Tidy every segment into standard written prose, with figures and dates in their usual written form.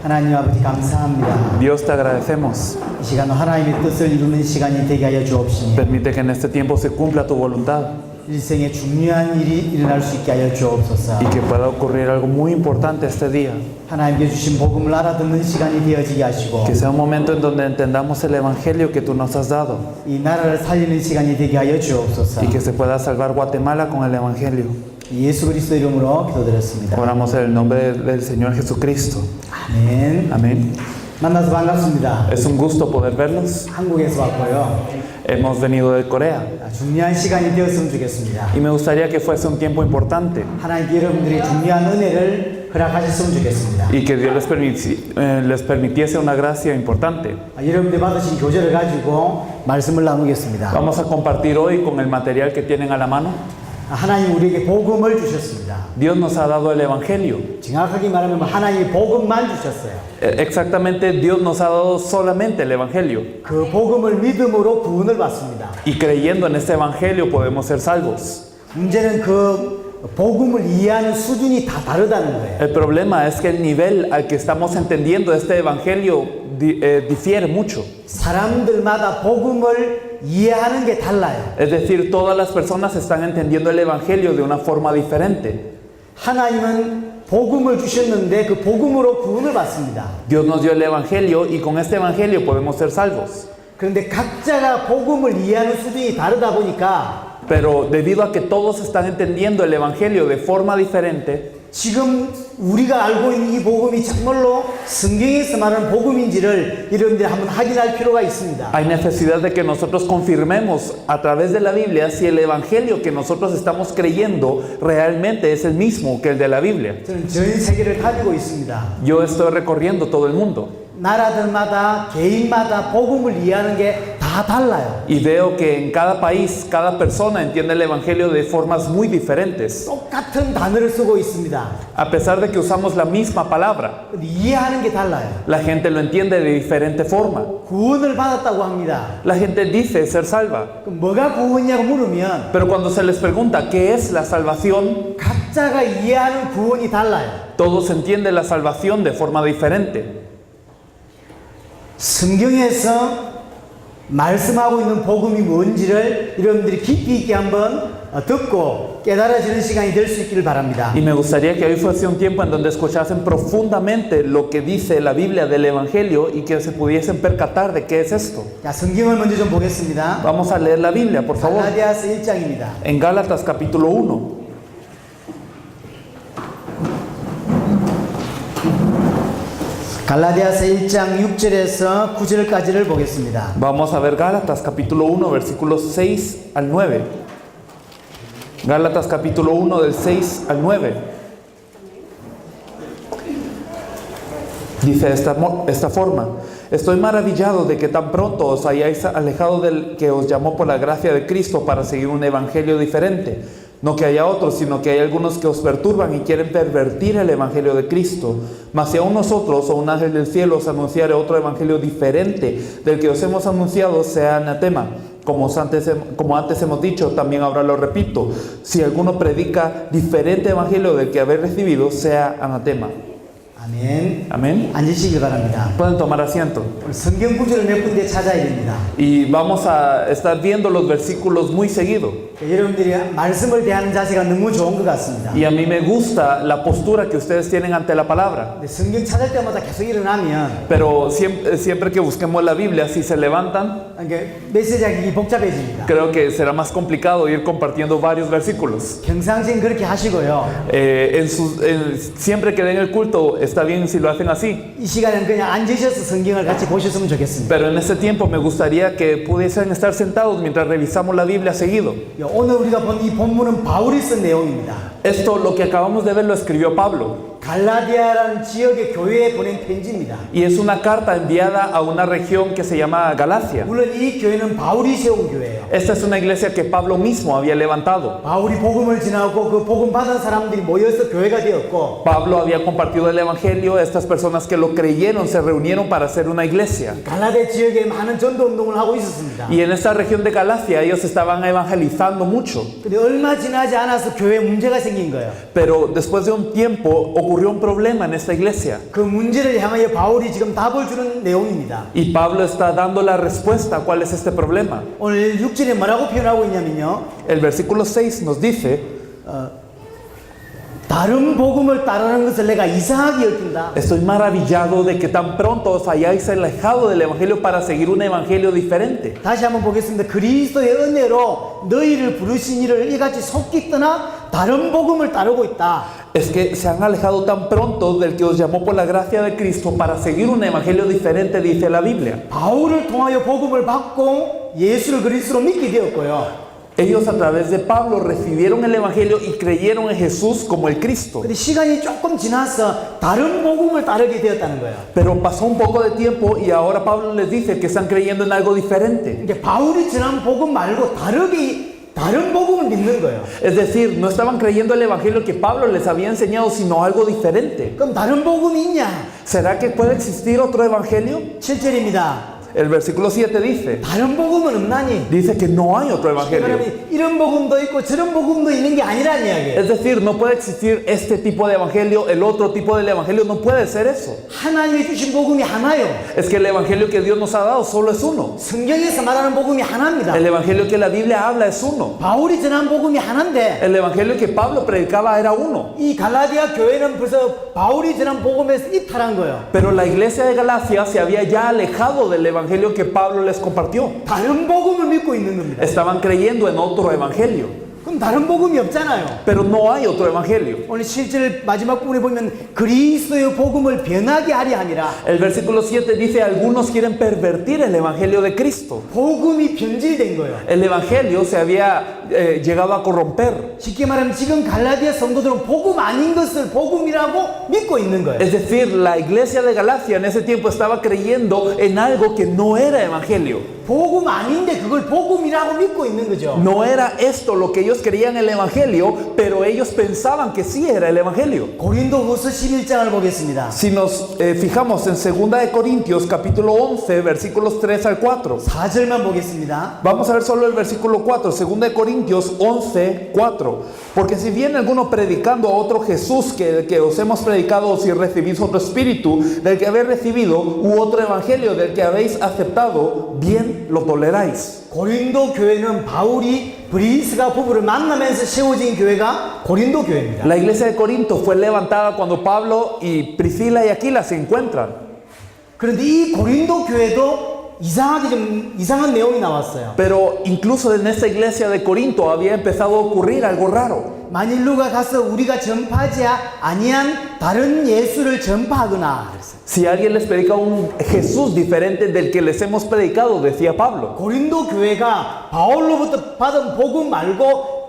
하나님 아버지 감사합니다. Dios, te agradecemos. 이 시간 하나님의 뜻을 이루는 시간이 되게 하여 주옵시니 Permite que en este tiempo se cumpla tu voluntad 일생에 중요한 일이 일어날 수 있게 하여 주옵소서. y que pueda ocurrir algo muy importante este día. 하나님께 주신 복음을 알아듣는 시간이 되어지게 하시고 Que sea un momento en donde entendamos el evangelio que tú nos has dado 이 나라를 살리는 시간이 되게 하여 주옵소서. y que se pueda salvar Guatemala con el evangelio. 예수 그리스도 이름으로 기도드렸습니다. Oramos en el nombre del Señor Jesucristo. 아멘. Amén. 만나서 반갑습니다. Es un gusto poder verlos. 한국에서 왔고요. Hemos venido de Corea 중요한 시간이 되었으면 좋겠습니다. y me gustaría que fuese un tiempo importante 하나님께 여러분들이 중요한 은혜를 허락하셨으면 좋겠습니다. y que Dios les permitiese una gracia importante. 여러분들 받으신 교재를 가지고 말씀을 나누겠습니다. Vamos a compartir hoy con el material que tienen a la mano. 하나님 우리에게 복음을 주셨습니다. Dios nos ha dado el evangelio. 정확하게 말하면 하나님이 복음만 주셨어요. Exactamente, Dios nos ha dado solamente el evangelio. 그 복음을 믿음으로 구원을 받습니다. Y creyendo en este evangelio podemos ser salvos. 문제는 그 복음을 이해하는 수준이 다 다르다는 거예요. El problema es que el nivel al que estamos entendiendo este evangelio difiere mucho. 사람들마다 복음을 이해하는 게 달라요. Es decir, todas las personas están entendiendo el evangelio de una forma diferente. 하나님은 복음을 주셨는데 그 복음으로 구원을 받습니다. Dios nos dio el evangelio y con este evangelio podemos ser salvos. 그런데 각자가 복음을 이해하는 수준이 다르다 보니까 Pero debido a que todos están entendiendo el evangelio de forma diferente, 지금 우리가 알고 있는 이 복음이 정말로 성경에서 말하는 복음인지를 여러분들이 한번 확인할 필요가 있습니다. hay necesidad de que nosotros confirmemos a través de la Biblia si el evangelio que nosotros estamos creyendo realmente es el mismo que el de la Biblia. 저는 전 세계를 가지고 있습니다. Yo estoy recorriendo todo el mundo 나라들마다 개인마다 복음을 이해하는 게 다 달라요. y veo que en cada país, cada persona entiende el evangelio de formas muy diferentes. 똑같은 단어를 쓰고 있습니다. A pesar de que usamos la misma palabra, 근데 이해하는 게 달라요. la gente lo entiende de diferente forma. 구원을 받았다고 합니다. La gente dice ser salva, 그럼 뭐가 구원이냐고 물으면 pero cuando se les pregunta qué es la salvación, 각자가 이해하는 구원이 달라요. todos entienden la salvación de forma diferente. 성경에서 말씀하고 있는 복음이 뭔지를 여러분들이 깊이 있게 한번 듣고 깨달아지는 시간이 될 수 있기를 바랍니다. Y me gustaría que hoy fuese un tiempo en donde escuchasen profundamente lo que dice la Biblia del Evangelio y que se pudiesen percatar de qué es esto. 자, 성경을 먼저 좀 보겠습니다. Vamos a leer la Biblia, por favor. 갈라디아서 1장입니다. En Gálatas capítulo 1. 갈라디아서 1장 6절에서 9절까지를 보겠습니다. Vamos a ver Gálatas capítulo 1, versículos 6 al 9. Gálatas capítulo 1 del 6 al 9. Dice de esta forma: estoy maravillado de que tan pronto os hayáis alejado del que os llamó por la gracia de Cristo para seguir un evangelio diferente. No que haya otros, sino que hay algunos que os perturban y quieren pervertir el evangelio de Cristo. Mas si aún nosotros o un ángel del cielo os anunciare otro evangelio diferente del que os hemos anunciado, sea anatema. Como antes hemos dicho, también ahora lo repito: si alguno predica diferente evangelio del que habéis recibido, sea anatema. 아멘. Amén. 앉으시길 바랍니다. Pueden tomar asiento. 오늘 성경 구절을 몇 군데 찾아야 됩니다. Y vamos a estar viendo los versículos muy seguido. 여러분들이 말씀을 대하는 자세가 너무 좋은 것 같습니다. Y a mí me gusta la postura que ustedes tienen ante la palabra. 근데 성경 찾을 때마다 계속 일어나면 Pero siempre que busquemos la Biblia, si se levantan, 메시지하기 복잡해집니다. creo que será más complicado ir compartiendo varios versículos. 평상시엔 그렇게 하시고요. Siempre que den el culto, está bien si lo hacen así. 이 시간에는 그냥 앉으셔서 성경을 같이 보셨으면 좋겠습니다. Pero en este tiempo me gustaría que pudiesen estar sentados mientras revisamos la Biblia seguido. 오늘 우리가 본 이 본문은 바울이 쓴 내용입니다. Esto, lo que acabamos de ver, lo escribió Pablo. 갈라디아라는 지역의 교회에 보낸 편지입니다. Y es una carta enviada a una región que se llama Galacia. 물론 이 교회는 바울이 세운 교회예요. Esta es una iglesia que Pablo mismo había levantado. 바울이 복음을 전하고 그 복음 받은 사람들이 모여서 교회가 되었고 Pablo había compartido el evangelio. Estas personas que lo creyeron se reunieron para hacer una iglesia. 갈라디아 지역에 많은 전도 운동을 하고 있었습니다. Y en esta región de Galacia ellos estaban evangelizando mucho. 근데 얼마 지나지 않아서 교회에 문제가 생긴 거예요. Pero después de un tiempo ocurrió ocurrió un problema en esta iglesia. 그 문제를 향하여 바울이 지금 답을 주는 내용입니다. Y Pablo está dando la respuesta a cuál es este problema. 오늘 6절에 뭐라고 표현하고 있냐면요. El versículo 6 nos dice, 다른 복음을 따르는 것을 내가 이상하게 여긴다. estoy maravillado de que tan pronto os hayáis alejado del evangelio para seguir un evangelio diferente. 다시 한번 보겠습니다. 그리스도의 은혜로 너희를 부르신 이를 이같이 속기 떠나 다른 복음을 따르고 있다. Es que se han alejado tan pronto del que os llamó por la gracia de Cristo para seguir un evangelio diferente, dice la Biblia. 바울을 통하여 복음을 받고 예수를 그리스도로 믿게 되었고요. Ellos a través de Pablo recibieron el evangelio y creyeron en Jesús como el Cristo. 근데 시간이 조금 지나서 다른 복음을 따르게 되었다는 거예요. Pero pasó un poco de tiempo y ahora Pablo les dice que están creyendo en algo diferente. 이제 바울이 전한 복음 말고 다른 복음을 믿는 거예요. Es decir, no estaban creyendo el evangelio que Pablo les había enseñado, sino algo diferente. 그럼 다른 복음이 있냐? ¿Será que puede existir otro evangelio? 7절입니다. El versículo 7 다른 복음은 없나니? dice que no hay otro evangelio. 그러면 이런 복음도 있고 저런 복음도 있는 게 아니라는 이야기예요. Es decir, no puede existir este tipo de evangelio, el otro tipo del evangelio, no puede ser eso. 하나님이 주신 복음이 하나요. Es que el evangelio que Dios nos ha dado solo es uno. 성경에서 말하는 복음이 하나입니다. El evangelio que la Biblia habla es uno. 바울이 전한 복음이 하나인데 El evangelio que Pablo predicaba era uno. 이 갈라디아 교회는 벌써 바울이 전한 복음에서 이탈한 거예요. Pero la iglesia de Galacia se había ya alejado del evangelio que Pablo les compartió. 다른 복음을 믿고 있는 겁니다. Estaban creyendo en otro evangelio. 그럼 다른 복음이 없잖아요. Pero no hay otro evangelio. 오늘 7절 마지막 부분에 보면 그리스도의 복음을 변하게 하려 함이라. El versículo 7 dice, algunos quieren pervertir el evangelio de Cristo. 복음이 변질된 거예요. El evangelio se había llegado a corromper. 쉽게 말하면 지금 갈라디아 성도들은 복음 아닌 것을 복음이라고 믿고 있는 거예요. Es decir, la iglesia de Galacia en ese tiempo estaba creyendo en algo que no era evangelio. 복음 아닌데 그걸 복음이라고 믿고 있는 거죠. No era esto lo que ellos creían el evangelio, pero ellos pensaban que sí era el evangelio. 고린도후서 11장을 보겠습니다. Si nos fijamos en 2 de Corintios capítulo 11 versículos 3 al 4. 4절만 보겠습니다. Vamos a ver solo el versículo 4, 2 de Corintios 11, 4. Porque si viene alguno predicando a otro Jesús que el que os hemos predicado, o si recibís otro espíritu del que habéis recibido, u otro evangelio del que habéis aceptado, bien lo toleráis. 고린도 교회는 바울이 브리스가 부부를 만나면서 세워진 교회가 고린도 교회입니다. La iglesia de Corinto fue levantada cuando Pablo y Priscila y Aquila se encuentran. 그런데 이 고린도 교회도 이상하게 좀 이상한 내용이 나왔어요. Pero incluso en esta iglesia de Corinto había empezado a ocurrir algo raro. 만일 누가 가서 우리가 전파하지 아니한 다른 예수를 전파하거나 그랬어요. Si alguien les predica un Jesús diferente del que les hemos predicado, decía Pablo. 고린도 교회가 바울로부터 받은 복음 말고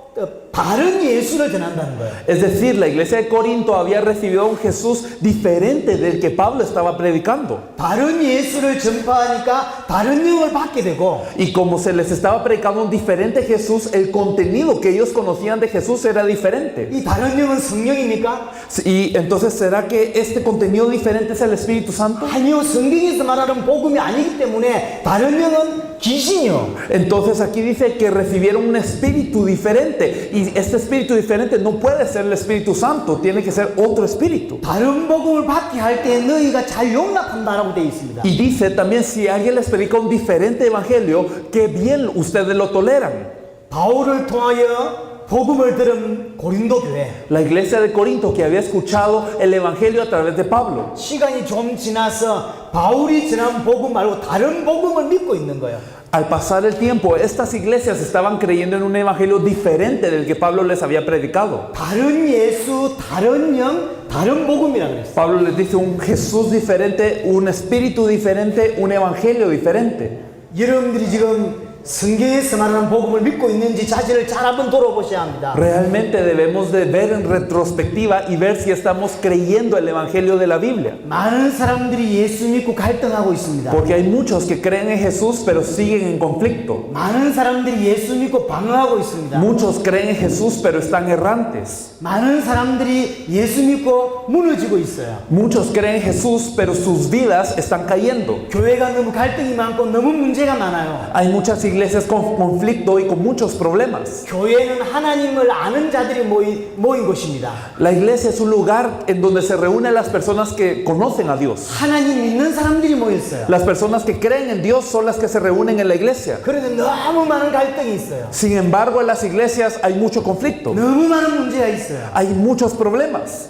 다른 예수를 전한다는 거예요. Es decir, la iglesia de Corinto había recibido un Jesús diferente del que Pablo estaba predicando. 다른 예수를 전파하니까 다른 영을 받게 되고 Y como se les estaba predicando un diferente Jesús, el contenido que ellos conocían de Jesús era diferente. 이 다른 영은 성령입니까? Y entonces, ¿será que este contenido diferente es el Espíritu Santo? 아니요, 성경에서 말하는 복음이 아니기 때문에 다른 영은 귀신이요. Entonces aquí dice que recibieron un espíritu diferente. Y este espíritu diferente no puede ser el Espíritu Santo, tiene que ser otro espíritu. 다른 복음을 받게 할 때 너희가 잘 용납한다라고 되어 있습니다. Y dice también, si alguien les predica un diferente evangelio, que bien ustedes lo toleran. 바울을 통하여 복음을 들은 고린도 교회. La iglesia de Corinto que había escuchado el evangelio a través de Pablo. 시간이 좀 지나서 바울이 전한 복음 말고 다른 복음을 믿고 있는 거예요. Al pasar el tiempo, estas iglesias estaban creyendo en un evangelio diferente del que Pablo les había predicado. 다른 예수, 다른 영, 다른 복음이라 그랬어요. Pablo les dice un Jesús diferente, un espíritu diferente, un evangelio diferente. 여러분들이 지금 성경에서 말하는 복음을 믿고 있는지 자신을 잘 한번 돌아보셔야 합니다. Realmente debemos de ver en retrospectiva y ver si estamos creyendo el evangelio de la Biblia. 많은 사람들이 예수 믿고 갈등하고 있습니다. Porque hay muchos que creen en Jesús pero siguen en conflicto. 많은 사람들이 예수 믿고 방황하고 있습니다. Muchos creen en Jesús pero están errantes. 많은 사람들이 예수 믿고 무너지고 있어요. Muchos creen en Jesús pero sus vidas están cayendo. 교회가 너무 갈등이 많고 너무 문제가 많아요. Hay muchas iglesias iglesias con conflicto y con muchos problemas. 교회는 하나님을 아는 자들이 모인 곳입니다. La iglesia es un lugar en donde se reúnen las personas que conocen a Dios. 하나님 믿는 사람들이 모였어요. Las personas que creen en Dios son las que se reúnen en la iglesia. 그런데 너무 많은 갈등이 있어요. Sin embargo, en las iglesias hay mucho conflicto. 너무 많은 문제가 있어요. Hay muchos problemas.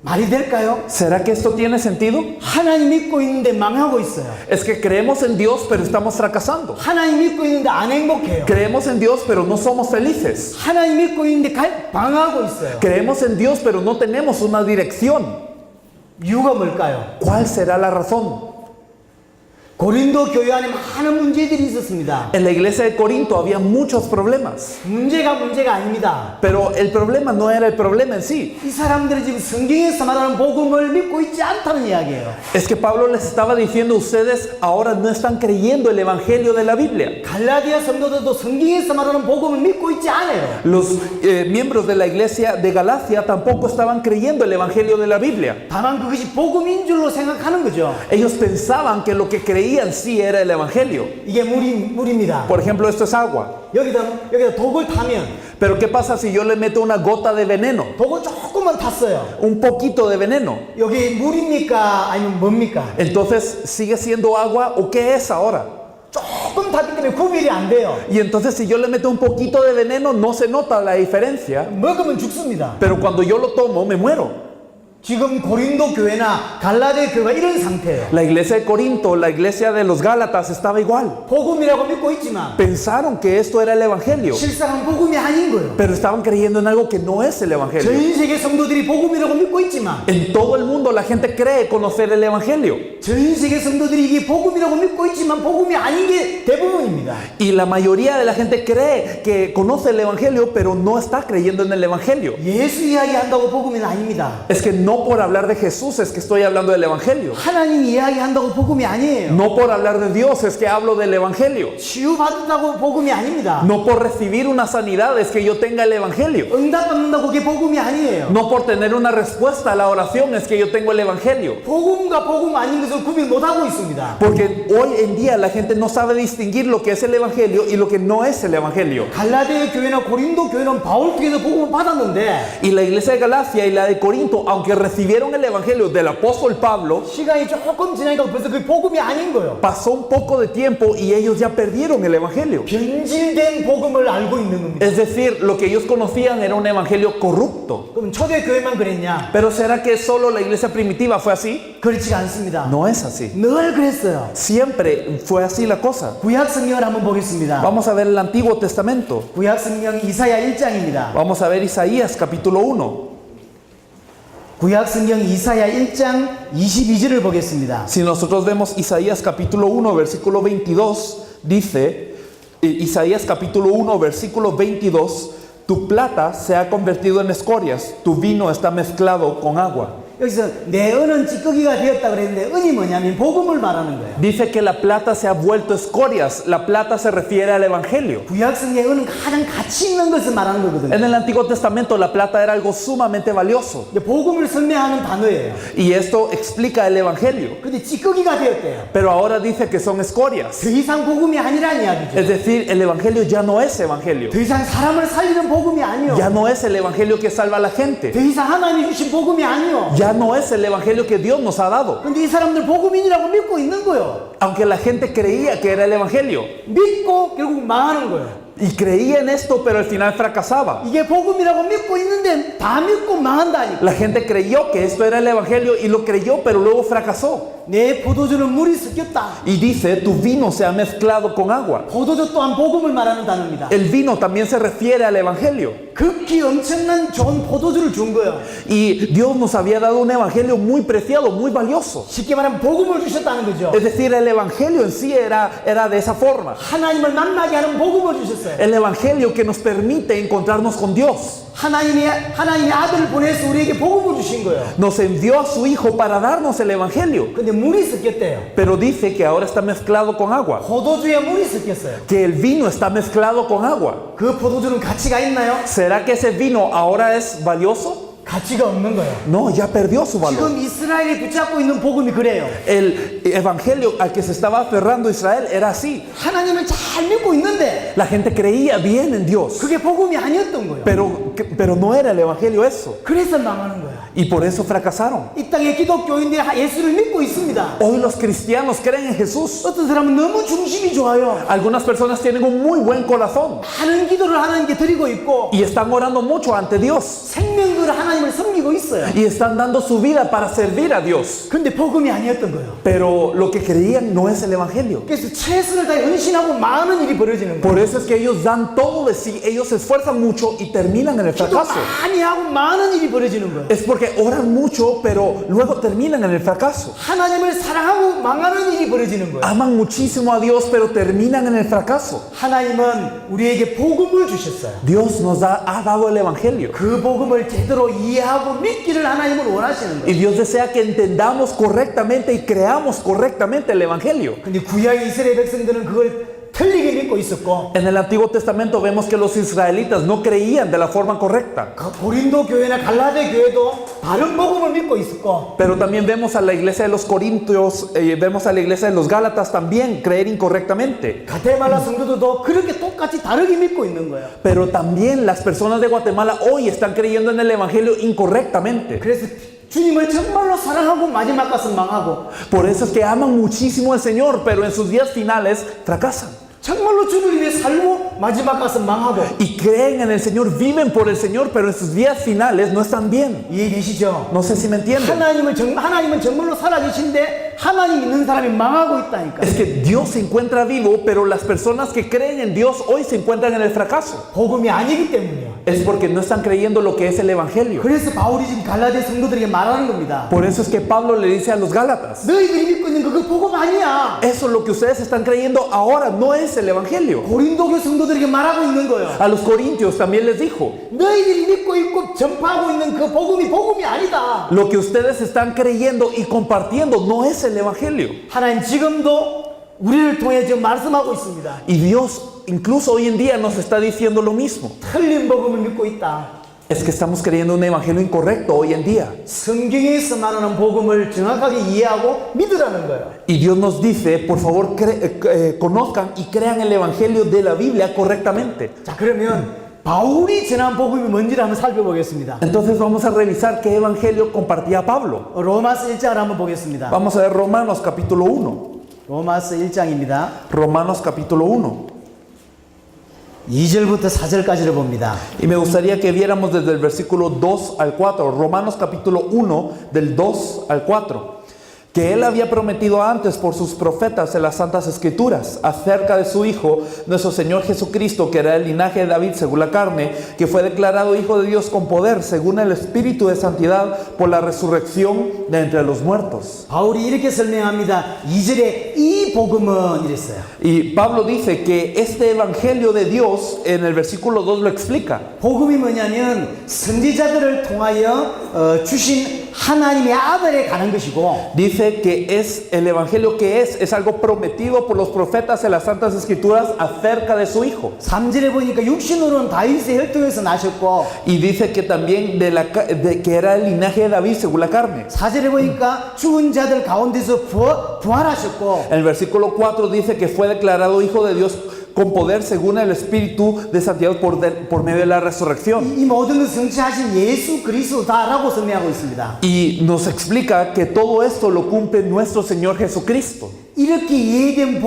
말이 될까요? ¿Será que esto tiene sentido? 하나님 믿고 있는데 망하고 있어요. Es que creemos en Dios, pero estamos fracasando. 하나님 믿고 있는데 안 행복해요. Creemos en Dios, pero no somos felices. 하나님 믿고 있는데 방황하고 있어요. Creemos en Dios, pero no tenemos una dirección. 이유가 뭘까요? ¿Cuál será la razón? 고린도 교회 안에 많은 문제들이 있었습니다. En la iglesia de Corinto había muchos problemas. 문제가 아닙니다. Pero el problema no era el problema en sí. 이 사람들이 지금 성경에서 말하는 복음을 믿고 있지 않다는 이야기예요. Es que Pablo les estaba diciendo, ustedes ahora no están creyendo el evangelio de la Biblia. 갈라디아 성도들도 성경에서 말하는 복음을 믿고 있지 않아요. Los miembros de la iglesia de Galacia tampoco estaban creyendo el evangelio de la Biblia. 다만 그것이 복음인 줄로 생각하는 거죠. Ellos pensaban que lo que creían sí era el evangelio. 이게 물입니다. Por ejemplo, esto es agua. 여기다 독을 타면 Pero ¿qué pasa si yo le meto una gota de veneno? 독을 조금만 탔어요. Un poquito de veneno. 여기 물입니까? 아니면 뭡니까? Entonces, ¿sigue siendo agua o qué es ahora? 조금 탔기 때문에 구별이 안 돼요. Y entonces si yo le meto un poquito de veneno no se nota la diferencia. 먹으면 죽습니다. Pero cuando yo lo tomo me muero. 지금 고린도 교회나 갈라디아 교회가 이런 상태예요. La iglesia de Corinto, la iglesia de los Gálatas estaba igual. 복음이라고 믿고 있지만 Pensaron que esto era el evangelio, 실상은 복음이 아닌 거예요. pero estaban creyendo en algo que no es el evangelio. 전 세계 성도들이 복음이라고 믿고 있지만 En todo el mundo la gente cree conocer el evangelio. 전 세계 성도들이 이게 복음이라고 믿고 있지만 복음이 아닌 게 대부분입니다. Y la mayoría de la gente cree que conoce el evangelio, pero no está creyendo en el evangelio. 예수 이야기한다고 복음이 아닙니다. Es que no por hablar de Jesús es que estoy hablando del evangelio. 하나님 이야기한다고 복음이 아니에요. No por hablar de Dios es que hablo del evangelio. 치유받는다고 복음이 아닙니다. No por recibir una sanidad es que yo tenga el evangelio. 응답받는다고 그게 복음이 아니에요. No por tener una respuesta a la oración es que yo tengo el evangelio. 복음과 복음 아닌 것을 구별 못하고 있습니다. Porque hoy en día la gente no sabe distinguir lo que es el evangelio y lo que no es el evangelio. 갈라디아 교회나 고린도 교회는 바울 통해서 복음을 받았는데 Y la iglesia de Galacia y la de Corinto, aunque recibieron el evangelio del apóstol Pablo, 시간이 조금 지나니까 벌써 그 복음이 아닌 거예요. pasó un poco de tiempo y ellos ya perdieron el evangelio. 변질된 복음을 알고 있는 겁니다. Es decir, lo que ellos conocían era un evangelio corrupto. 그럼 초대 교회만 그랬냐? Pero ¿será que solo la iglesia primitiva fue así? 그렇지가 않습니다. No es así. 늘 그랬어요. Siempre fue así la cosa. 구약 성경을 한번 보겠습니다. Vamos a ver el Antiguo Testamento. 구약 성경 이사야 1장입니다. Vamos a ver Isaías capítulo 1. 구약 성경 이사야 1장 22절을 보겠습니다. Si nosotros vemos Isaías capítulo 1 versículo 22, dice, Isaías capítulo 1 versículo 22, tu plata se ha convertido en escorias, tu vino está mezclado con agua. 여기서 내 은은 찌꺼기가 되었다 그랬는데 은이 뭐냐면 복음을 말하는 거예요. Dice que la plata se ha vuelto escorias. La plata se refiere al evangelio. 구약 성경의 은은 가장 가치 있는 것을 말하는 거거든요. En el Antiguo Testamento la plata era algo sumamente valioso. 이제 복음을 설명하는 단어예요. Y esto explica el evangelio. 근데 찌꺼기가 되었대요. Pero ahora dice que son escorias. 더 이상 복음이 아니라는 이야기죠. Es decir, el evangelio ya no es evangelio. 더 이상 사람을 살리는 복음이 아니요. Ya no es el evangelio que salva a la gente. 더 이상 하나님이 주신 복음이 아니요. Ya no es el evangelio que Dios nos ha dado. 근데 이 사람들 복음인이라고 믿고 있는 거예요. Aunque la gente creía que era el evangelio. 믿고 결국 망하는 거예요. Y creía en esto, pero al final fracasaba. 이게 복음이라고 믿고 있는데 다 믿고 망한다니까. La gente creyó que esto era el evangelio y lo creyó, pero luego fracasó. 내 포도주는 물이 섞였다. Y dice, tu vino se ha mezclado con agua. 포도주 또한 복음을 말하는 단어입니다. El vino también se refiere al evangelio. 극히 엄청난 좋은 포도주를 준 거예요. Y Dios nos había dado un evangelio muy preciado, muy valioso. 쉽게 말하면 복음을 주셨다는 거죠. Es decir, el evangelio en sí era de esa forma. 하나님을 만나게 하는 복음을 주셨어요. El evangelio que nos permite encontrarnos con Dios. 하나님이 아들을 보내서 우리에게 복음을 주신 거예요. Nos envió a su hijo para darnos el evangelio. 근데 물이 섞였대요. Pero dice que ahora está mezclado con agua. 포도주에 물이 섞였어요. Que el vino está mezclado con agua. 그 포도주는 가치가 있나요? ¿Será que ese vino ahora es valioso? 가치가 없는 거예요. No, ya perdió su valor. 지금 이스라엘이 붙잡고 있는 복음이 그래요. El evangelio al que se estaba aferrando Israel era así. 하나님을 잘 믿고 있는데 La gente creía bien en Dios, 그게 복음이 아니었던 거예요. pero no era el evangelio eso. 그래서 망하는 거예요. Y por eso fracasaron. 이 땅의 기독교인들이 예수를 믿고 있습니다. Hoy los cristianos creen en Jesús. 어떤 사람은 너무 중심이 좋아요. Algunas personas tienen un muy buen corazón 많은 기도를 하나님께 드리고 있고 y están orando mucho ante Dios 생명으로 하나님을 섬기고 있어요. y están dando su vida para servir a Dios. 근데 복음이 아니었던 거예요. Pero lo que creían no es el evangelio. 그래서 최선을 다해 헌신하고 많은 일이 벌어지는 거예요. Por eso es que ellos dan todo de sí, ellos se esfuerzan mucho y terminan en el 기도 fracaso. 많이 하고 많은 일이 벌어지는 거예요. Es porque oran mucho, pero luego terminan en el fracaso. 하나님을 사랑하고 망하는 일이 벌어지는 거예요. Aman muchísimo a Dios, pero terminan en el fracaso. 하나님은 우리에게 복음을 주셨어요. Dios nos ha dado el evangelio. 그 복음을 제대로 이해하고 믿기를 하나님은 원하시는 Y 거예요. Dios desea que entendamos correctamente y creamos correctamente el evangelio. 근데 구약 이스라엘 백성들은 그걸 틀리게 믿고 있었고 En el Antiguo Testamento vemos que los israelitas no creían de la forma correcta. 그 고린도 교회나 갈라데 교회도 다른 복음을 믿고 있었고 Pero también vemos a la iglesia de los Corintios, vemos a la iglesia de los Gálatas también creer incorrectamente. 가테말라 성도들도 그렇게 똑같이 다르게 믿고 있는 거예요. Pero también las personas de Guatemala hoy están creyendo en el evangelio incorrectamente. 그래서 주님을 정말로 사랑하고 마지막 가서 망하고 Por eso es que aman muchísimo al Señor, pero en sus días finales fracasan. 정말로 주를 위해 살고 마지막 가서 망하고 Y creen en el Señor, viven por el Señor, pero en sus días finales no están bien. 이해되시죠? No sé si me entienden. 하나님은 정말로 살아계신데 하나님 있는 사람이 망하고 있다니까. Es que Dios se encuentra vivo, pero las personas que creen en Dios hoy se encuentran en el fracaso. 복음이 아니기 때문이에요. Es porque no están creyendo lo que es el Evangelio. 그래서 바울이 지금 갈라디아 성도들에게 말하는 겁니다. Por eso es que Pablo le dice a los Gálatas, 너희들이 믿고 있는 그거 복음 아니야. eso es lo que ustedes están creyendo ahora, no es el Evangelio. 고린도교 성도들에게 말하고 있는 거예요. A los corintios también les dijo, 너희들이 믿고 있고 전파하고 있는 그 복음이 아니다. lo que ustedes están creyendo y compartiendo no es el Evangelio. 하나님 지금도 우리를 통해 지금 말씀하고 있습니다. Y Dios incluso hoy en día nos está diciendo lo mismo. 틀린 복음을 믿고 있다. Es que estamos creyendo un evangelio incorrecto hoy en día. 성경에서 말하는 복음을 정확하게 이해하고 믿으라는 거예요. Y Dios nos dice, por favor, conozcan y crean el evangelio de la Biblia correctamente. 자, 그러면 바울이 전한 복음이 뭔지를 한번 살펴보겠습니다. Entonces vamos a revisar qué evangelio compartía Pablo. 로마서 1장을 한번 보겠습니다. Vamos a ver Romanos capítulo 1. 로마서 1장입니다. Romanos capítulo 1. 2절부터 4절까지를 봅니다. Y me gustaría que viéramos desde el versículo 2 al 4. Romanos capítulo 1 del 2 al 4. Que él había prometido antes por sus profetas en las Santas Escrituras acerca de su Hijo, nuestro Señor Jesucristo, que era el linaje de David según la carne, que fue declarado Hijo de Dios con poder según el Espíritu de Santidad por la resurrección de entre los muertos. 바울이 이렇게 설명합니다. 2절에 이 복음은 이랬어요. Y Pablo dice que este Evangelio de Dios en el versículo 2 lo explica. 복음이 뭐냐면 선지자들을 통하여 주신 하나님의 아들에 가는 것이고 Dice que es el evangelio que es algo prometido por los profetas en las Santas Escrituras acerca de su Hijo. 3절에 보니까 육신으로는 다윗의 혈통에서 나셨고 Y dice que también que era el linaje de David según la carne. 4절에 보니까 죽은 자들 가운데서 부활하셨고 En el versículo 4 dice que fue declarado Hijo de Dios con poder según el Espíritu de Santidad por medio de la resurrección. 이 모든 것을 성취하신 예수 그리스도다라고 설명하고 있습니다. Y nos explica que todo esto lo cumple nuestro Señor Jesucristo. 이렇게 이해된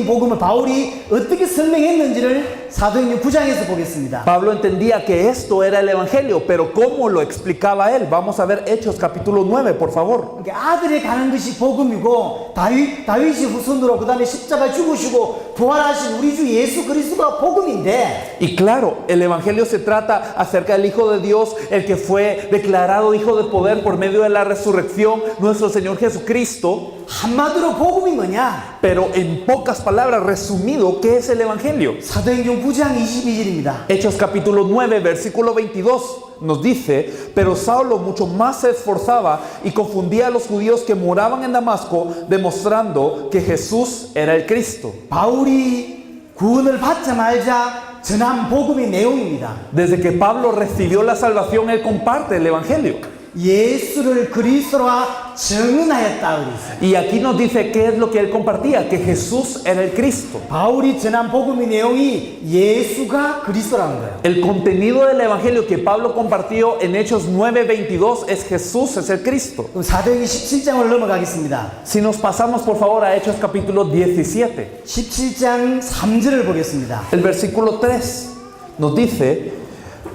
복음을 바울이 어떻게 설명했는지를 사도행전 9장에서 보겠습니다. Pablo entendía que esto era el evangelio, pero ¿cómo lo explicaba él? Vamos a ver Hechos capítulo 9, por favor. 아들에 가는 것이 복음이고 다윗이 후손으로 그 다음에 십자가 죽으시고 부활하신 우리 주 예수 그리스도가 복음인데 Y claro, el evangelio se trata acerca del Hijo de Dios, el que fue declarado Hijo de poder por medio de la resurrección, nuestro Señor Jesucristo. 한마디로 복음이 뭐냐? Pero en pocas palabras, resumido, ¿qué es el evangelio? 사도행전 9장 22절입니다. Hechos capítulo 9, versículo 22 nos dice, pero Saulo mucho más se esforzaba y confundía a los judíos que moraban en Damasco, demostrando que Jesús era el Cristo. 바울이 구원을 받자마자 전한 복음의 내용입니다. Desde que Pablo recibió la salvación, él comparte el Evangelio. 예수를 그리스도라 증언하였다 그랬어요. Y aquí nos dice qué es lo que él compartía, que Jesús era el Cristo. 바울이 전한 복음의 내용이 예수가 그리스도라는 거예요. El contenido del Evangelio que Pablo compartió en Hechos 9:22 es Jesús es el Cristo. 그럼 사도행전 17장을 넘어가겠습니다. Si nos pasamos por favor a Hechos capítulo 17, 17장 3절을 보겠습니다. el versículo 3 nos dice,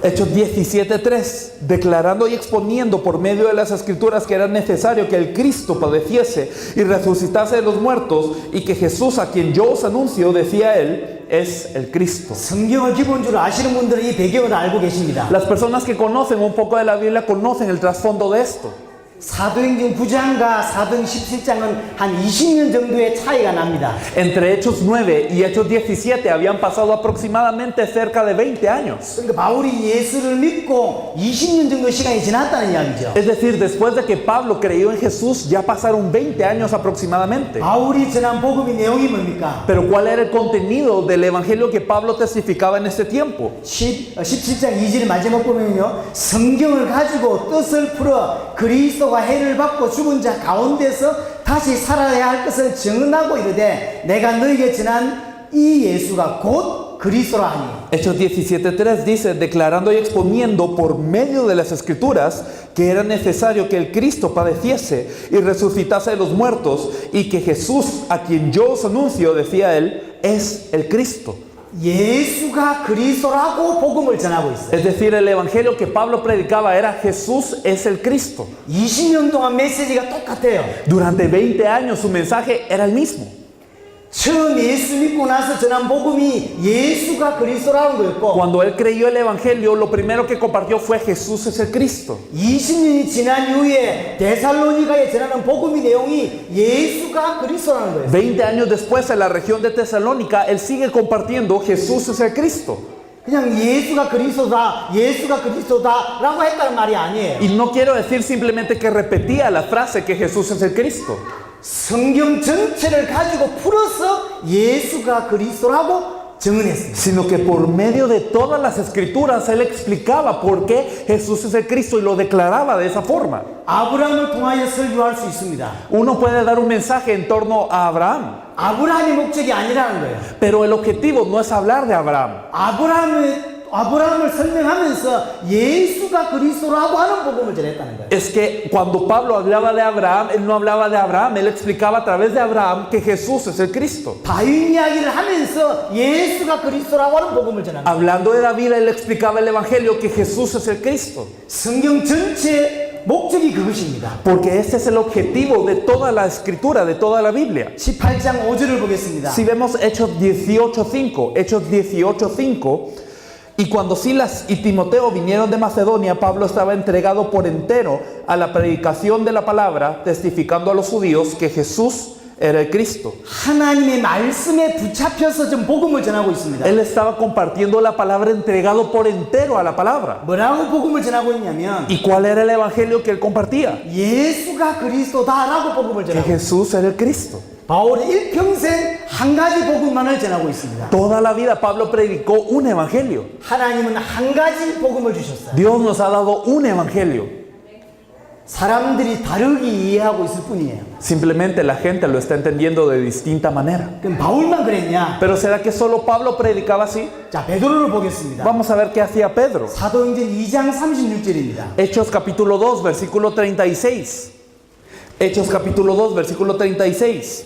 Hechos 17:3, declarando y exponiendo por medio de las escrituras que era necesario que el Cristo padeciese y resucitase de los muertos, y que Jesús, a quien yo os anuncio, decía él, es el Cristo. 성경을 기본적으로 아시는 분들은 이 배경을 알고 계십니다. Las personas que conocen un poco de la Biblia conocen el trasfondo de esto. 사도행전 9장과 사도행전 17장은 한 20년 정도의 차이가 납니다. Entre Hechos 9 y Hechos 17 habían pasado aproximadamente cerca de 20 años. 그러니까 바울이 예수를 믿고 20년 정도 시간이 지났다는 이야기죠. Es decir, después de que Pablo creyó en Jesús, ya pasaron 20 años aproximadamente. 바울이 전한 복음의 내용이 뭡니까? Pero ¿cuál era el contenido del evangelio que Pablo testificaba en ese tiempo? 17장 2절 마지막 보면요, 성경을 가지고 뜻을 풀어 그리스도가 해를 받고 죽은 자 가운데서 다시 살아야 할 것을 증언하고 이르되 내가 너에게 전한 이 예수가 곧 그리스도라 하니. Hechos 17:3 dice, declarando y exponiendo por medio de las escrituras que era necesario que el Cristo padeciese y resucitase de los muertos, y que Jesús, a quien yo os anuncio, decía él, es el Cristo. 예수가 그리스도라고 복음을 전하고 있어요. Es decir, el evangelio que Pablo predicaba era Jesús es el Cristo. 20년 동안 메시지가 똑같아요. Durante 20 años su mensaje era el mismo. 처음 예수 믿고 나서 전한 복음이 예수가 그리스도라는 거였고, Cuando él creyó el evangelio, lo primero que compartió fue Jesús es el Cristo. 20년이 지난 이후에 데살로니가에 전하는 복음의 내용이 예수가 그리스도라는 거예요. 20 años después, en la región de Tesalónica, él sigue compartiendo Jesús es el Cristo. 그냥 예수가 그리스도다라고 했다는 말이 아니에요. Y no quiero decir simplemente que repetía la frase que Jesús es el Cristo, 성경 전체를 가지고 풀어서 예수가 그리스도라고 증언했습니다. sino que por medio de todas las escrituras él explicaba por qué Jesús es el Cristo y lo declaraba de esa forma. 아브라함을 통하여 설교할 수 있습니다. Uno puede dar un mensaje en torno a Abraham, 아브라함의 목적이 아니라는 거예요. pero el objetivo no es hablar de Abraham. 아브라함을 설명하면서 예수가 그리스도라고 하는 복음을 전했다는 거예요. Es que cuando Pablo hablaba de Abraham, él no hablaba de Abraham, él explicaba a través de Abraham que Jesús es el Cristo. 다윗 이야기를 하면서 예수가 그리스도라고 하는 복음을 전합니다. Hablando de David, él explicaba el evangelio que Jesús es el Cristo. 성경 전체 목적이 그것입니다. Porque este es el objetivo de toda la escritura, de toda la Biblia. 18장 5절을 보겠습니다. Si vemos Hechos 18:5, y cuando Silas y Timoteo vinieron de Macedonia, Pablo estaba entregado por entero a la predicación de la palabra, testificando a los judíos que Jesús era el Cristo. 하나님의 말씀에 붙잡혀서 좀 복음을 전하고 있습니다. Él estaba compartiendo la palabra, entregado por entero a la palabra. 뭐라고 복음을 전하고 있냐면 ¿Y cuál era el evangelio que él compartía? 예수가 그리스도다라고 복음을 Que 전하고 있습니다. Jesús era el Cristo. 바울은 일평생 한 가지 복음만을 전하고 있습니다. Toda la vida Pablo predicó un evangelio. 하나님은 한 가지 복음을 주셨어요. Dios nos ha dado un evangelio. 사람들이 다르게 이해하고 있을 뿐이에요. Simplemente la gente lo está entendiendo de distinta manera. 그럼 바울만 그랬냐? Pero ¿será que solo Pablo predicaba así? 자, 베드로를 보겠습니다. Vamos a ver qué hacía Pedro. 사도행전 2장 36절입니다. Hechos capítulo 2, versículo 36. Hechos capítulo 2, versículo 36.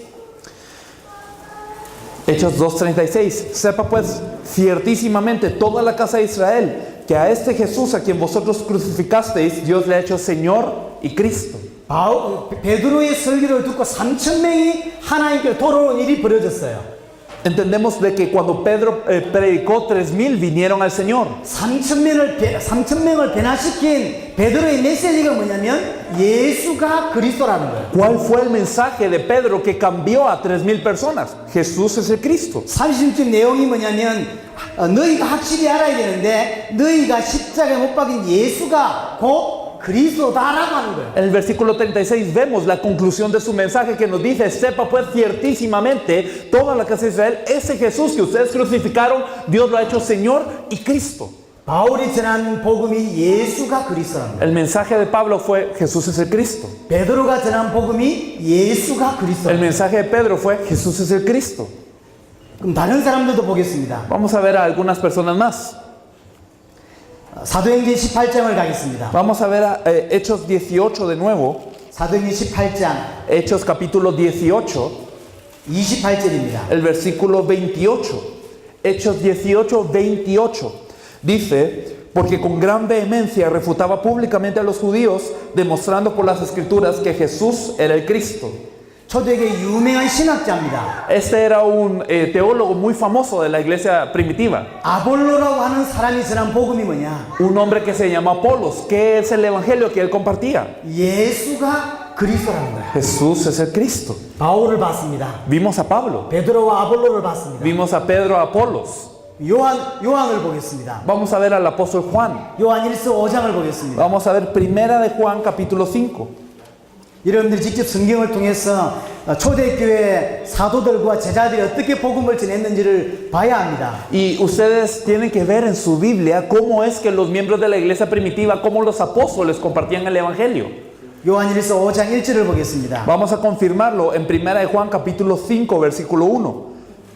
Hechos 2:36. Sepa pues ciertísimamente toda la casa de Israel que a este Jesús a quien vosotros crucificasteis, Dios le ha hecho Señor y Cristo. 베드로의 설교를 듣고 3,000명이 하나님께 돌아온 일이 벌어졌어요. Entendemos de que cuando Pedro predicó, 3,000 vinieron al Señor. 3,000명을 변화시킨 베드로의 메시지가 뭐냐면 예수가 그리스도라는 거예요. ¿Cuál fue el mensaje de Pedro que cambió a 3,000 personas? Jesús es el Cristo. 30절 내용이 뭐냐면 너희가 확실히 알아야 되는데 너희가 십자가에 못 박인 예수가 곧 그리스도다라고 하는 거예요. En el versículo 36 vemos la conclusión de su mensaje que nos dice: sepa pues ciertísimamente toda la casa de Israel, ese Jesús que ustedes crucificaron, Dios lo ha hecho Señor y Cristo. 바울이 전한 복음이 예수가 그리스도라는 거예요. El mensaje de Pablo fue: Jesús es el Cristo. 베드로가 전한 복음이 예수가 El 그리스도라는 거예요. mensaje de Pedro fue: Jesús es el Cristo. 그럼 다른 사람들도 보겠습니다. Vamos a ver a algunas personas más. 사도행전 18장을 가겠습니다. Vamos a ver a Hechos 18 de nuevo. 사도행전 18장 Hechos capítulo 18, 28절입니다. el versículo 28. Hechos 18, 28. Dice: porque con gran vehemencia refutaba públicamente a los judíos, demostrando por las escrituras que Jesús era el Cristo. 초대교회 유명한 신학자입니다. Este era un teólogo muy famoso de la iglesia primitiva. 아볼로라고 하는 사람이 전한 복음이 뭐냐? Un hombre que se llama Apolos. ¿Qué es el evangelio que él compartía? 예수가 그리스도라는 거예요. Jesús es el Cristo. 바울을 봤습니다. Vimos a Pablo, 베드로와 아볼로를 봤습니다. vimos a Pedro, a Apolos. 요한을 보겠습니다. Vamos a ver al apóstol Juan. 요한일서 5장을 보겠습니다. Vamos a ver primera de Juan capítulo 5. 여러분들이 직접 성경을 통해서 초대교회 사도들과 제자들이 어떻게 복음을 전했는지를 봐야 합니다. Y ustedes tienen que ver en su Biblia cómo es que los miembros de la iglesia primitiva, cómo los apóstoles compartían el evangelio. 요한일서 5장 1절을 보겠습니다. Vamos a confirmarlo en primera de Juan capítulo 5 versículo 1.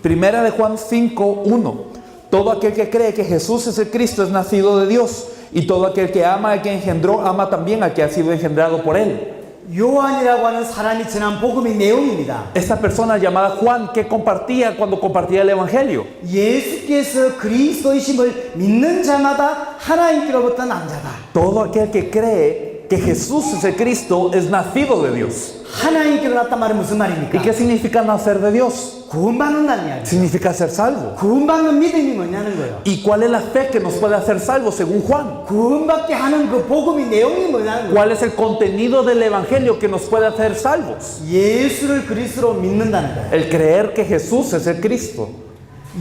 Primera de Juan 5, 1. Todo aquel que cree que Jesús es el Cristo es nacido de Dios, y todo aquel que ama al que engendró, ama también al que ha sido engendrado por él. 요한이라고 하는 사람이 전한 복음의 내용입니다. Esta persona llamada Juan, ¿qué compartía cuando compartía el evangelio? 예수께서 그리스도이심을 믿는 자마다 하나님께로부터 난 자다. Todo aquel que cree que Jesús es el Cristo es nacido de Dios. 하나님께로 났단 말은 무슨 ¿Y 말입니까? qué significa nacer de Dios? 구원받는다는 이야기. Significa ser salvo. 구원받는 믿음이 뭐냐는 거예요. ¿Y cuál es la fe que nos puede hacer salvos según Juan? 구원받게 하는 그 복음의 내용이 뭐냐는 거예요. ¿Cuál es el contenido del evangelio que nos puede hacer salvos? 예수를 그리스도로 믿는다는 거예요. El creer que Jesús es el Cristo.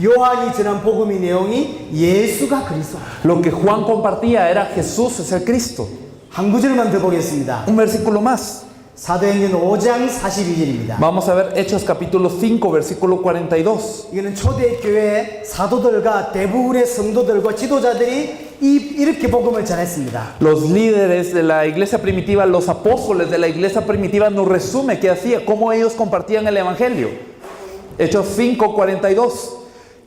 요한이 전한 복음의 내용이 예수가 그리스도. Lo que Juan compartía era: Jesús es el Cristo. 한 구절만 더 보겠습니다. Un versículo más. 사도행전 5장 42절입니다. Vamos a ver Hechos capítulo 5 versículo 42. 이거는 초대교회 사도들과 대부분의 성도들과 지도자들이 이렇게 복음을 전했습니다. Los líderes de la iglesia primitiva, los apóstoles de la iglesia primitiva, nos resume qué hacía, cómo ellos compartían el evangelio. Hechos 5, 42.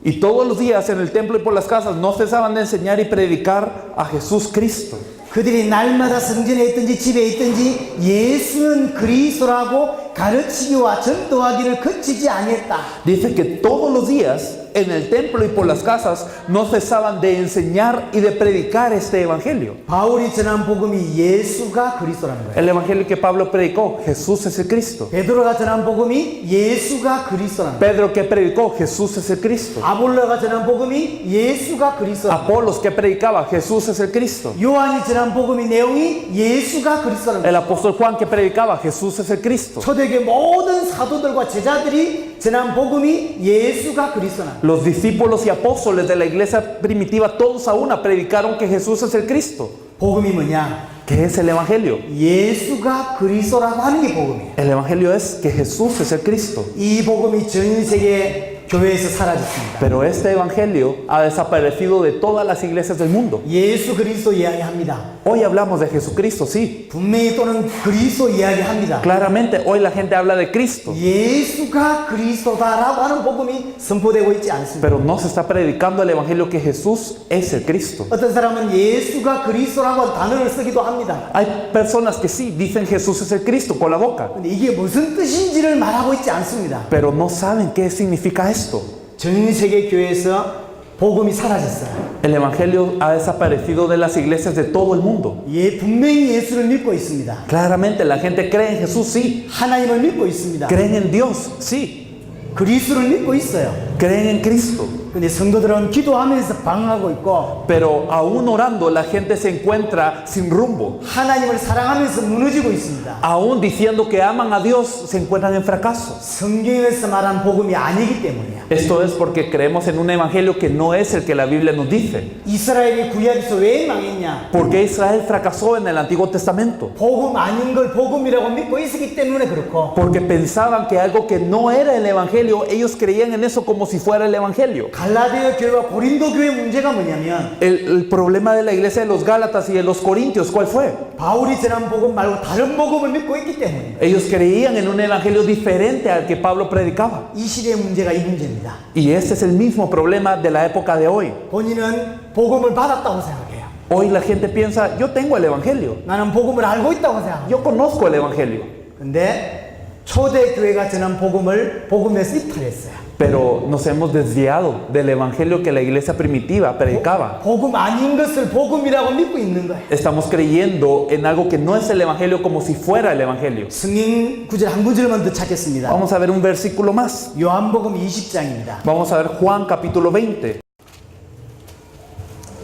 Y todos los días en el templo y por las casas no cesaban de enseñar y predicar a Jesús Cristo. 그들이 날마다 성전에 있든지 집에 있든지 예수는 그리스도라고 가르치기와 전도하기를 그치지 아니했다. Dice que todos los días en el templo y por las casas no cesaban de enseñar y de predicar este evangelio. 바울이 전한 복음이 예수가 그리스도라는 거예요. El evangelio que Pablo predicó: Jesús es el Cristo. 베드로가 전한 복음이 예수가 그리스도라는 거예요. Pedro que predicó: Jesús es el Cristo. 아볼로가 전한 복음이 예수가 그리스도라는 거예요. Apolos que predicaba: Jesús es el Cristo. 요한이 전한 복음의 내용이 예수가 그리스도라는 El 거예요. apóstol Juan que predicaba: Jesús es el Cristo. 초대교회 모든 사도들과 제자들이 전한 복음이 예수가 그리스도라는 거예요. Los discípulos y apóstoles de la iglesia primitiva, todos a una, predicaron que Jesús es el Cristo. 복음이 뭐냐? ¿Qué es el evangelio? 예수가 그리스도라고 하는 게 복음이에요. El evangelio es que Jesús es el Cristo. 이 복음이 전 세계 교회에서 사라졌습니다. Pero este evangelio ha desaparecido de todas las iglesias del mundo. 예수 그리스도 이야기합니다. Hoy hablamos de Jesucristo, sí. 분명히 또는 그리스도 이야기합니다. Claramente, hoy la gente habla de Cristo. 예수가 그리스도다라고 하는 복음이 선포되고 있지 않습니다. Pero no se está predicando el evangelio que Jesús es el Cristo. 어떤 사람은 예수가 그리스도라고 단어를 쓰기도 합니다. Hay personas que sí dicen Jesús es el Cristo con la boca, 근데 이게 무슨 뜻인지를 말하고 있지 않습니다. pero no saben qué significa esto. 전 세계 교회에서 복음이 사라졌어요. El evangelio ha desaparecido de las iglesias de todo el mundo. 분명히 예수를 믿고 있습니다. Claramente la gente cree en Jesús, sí. 하나님을 믿고 있습니다. Creen en Dios, sí. 그리스도를 믿고 있어요. creen en Cristo, 근데 성도들은 기도하면서 방황하고 있고 pero aún orando la gente se encuentra sin rumbo. 하나님을 사랑하면서 무너지고 있습니다. Aún diciendo que aman a Dios, se encuentran en fracaso. 성경에서 말한 복음이 아니기 때문이야. Esto es porque creemos en un evangelio que no es el que la Biblia nos dice. 이스라엘이 구약에서 왜 망했냐? ¿Por qué Israel fracasó en el Antiguo Testamento? 복음 아닌 걸 복음이라고 믿고 있었기 때문에 그렇고 Porque pensaban que algo que no era el evangelio, ellos creían en eso como si fuera el evangelio. 갈라디아 교회와 고린도 교회 문제가 뭐냐면 El problema de la iglesia de los Gálatas y de los Corintios, ¿cuál fue? 바울이 전한 복음 말고 다른 복음을 믿고 있기 때문에 Ellos creían en un evangelio diferente al que Pablo predicaba. 이 시대의 문제가 이 문제입니다. Y este es el mismo problema de la época de hoy. 본인은 복음을 받았다고 생각해요. Hoy la gente piensa, yo tengo el evangelio, 나는 복음을 알고 있다고 생각해요. yo conozco el evangelio. 근데 초대 교회가 전한 복음을 복음에서 이탈했어요. Pero nos hemos desviado del evangelio que la iglesia primitiva predicaba. 복음 아닌 것을 복음이라고 믿고 있는 거예요. Estamos creyendo en algo que no es el evangelio como si fuera el evangelio. 성경 구절 한 구절만 더 찾겠습니다. Vamos a ver un versículo más. 요한복음 20장입니다. Vamos a ver Juan capítulo 20.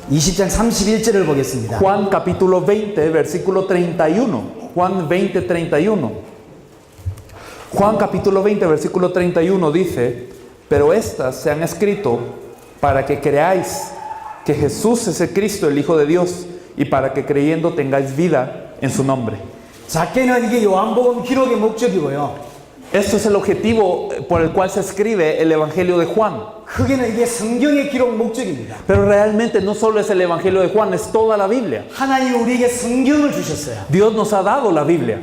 20장 31절을 보겠습니다. Juan capítulo 20, versículo 31. Juan 20, 31. Juan capítulo 20, versículo 31 dice, pero estas se han escrito para que creáis que Jesús es el Cristo, el Hijo de Dios, y para que creyendo tengáis vida en su nombre. 작게는 이게 요한복음 기록의 목적이고요. Esto es el objetivo por el cual se escribe el Evangelio de Juan. 크게는 이게 성경의 기록 목적입니다. Pero realmente no solo es el Evangelio de Juan, es toda la Biblia. 하나님이 우리에게 성경을 주셨어요. Dios nos ha dado la Biblia.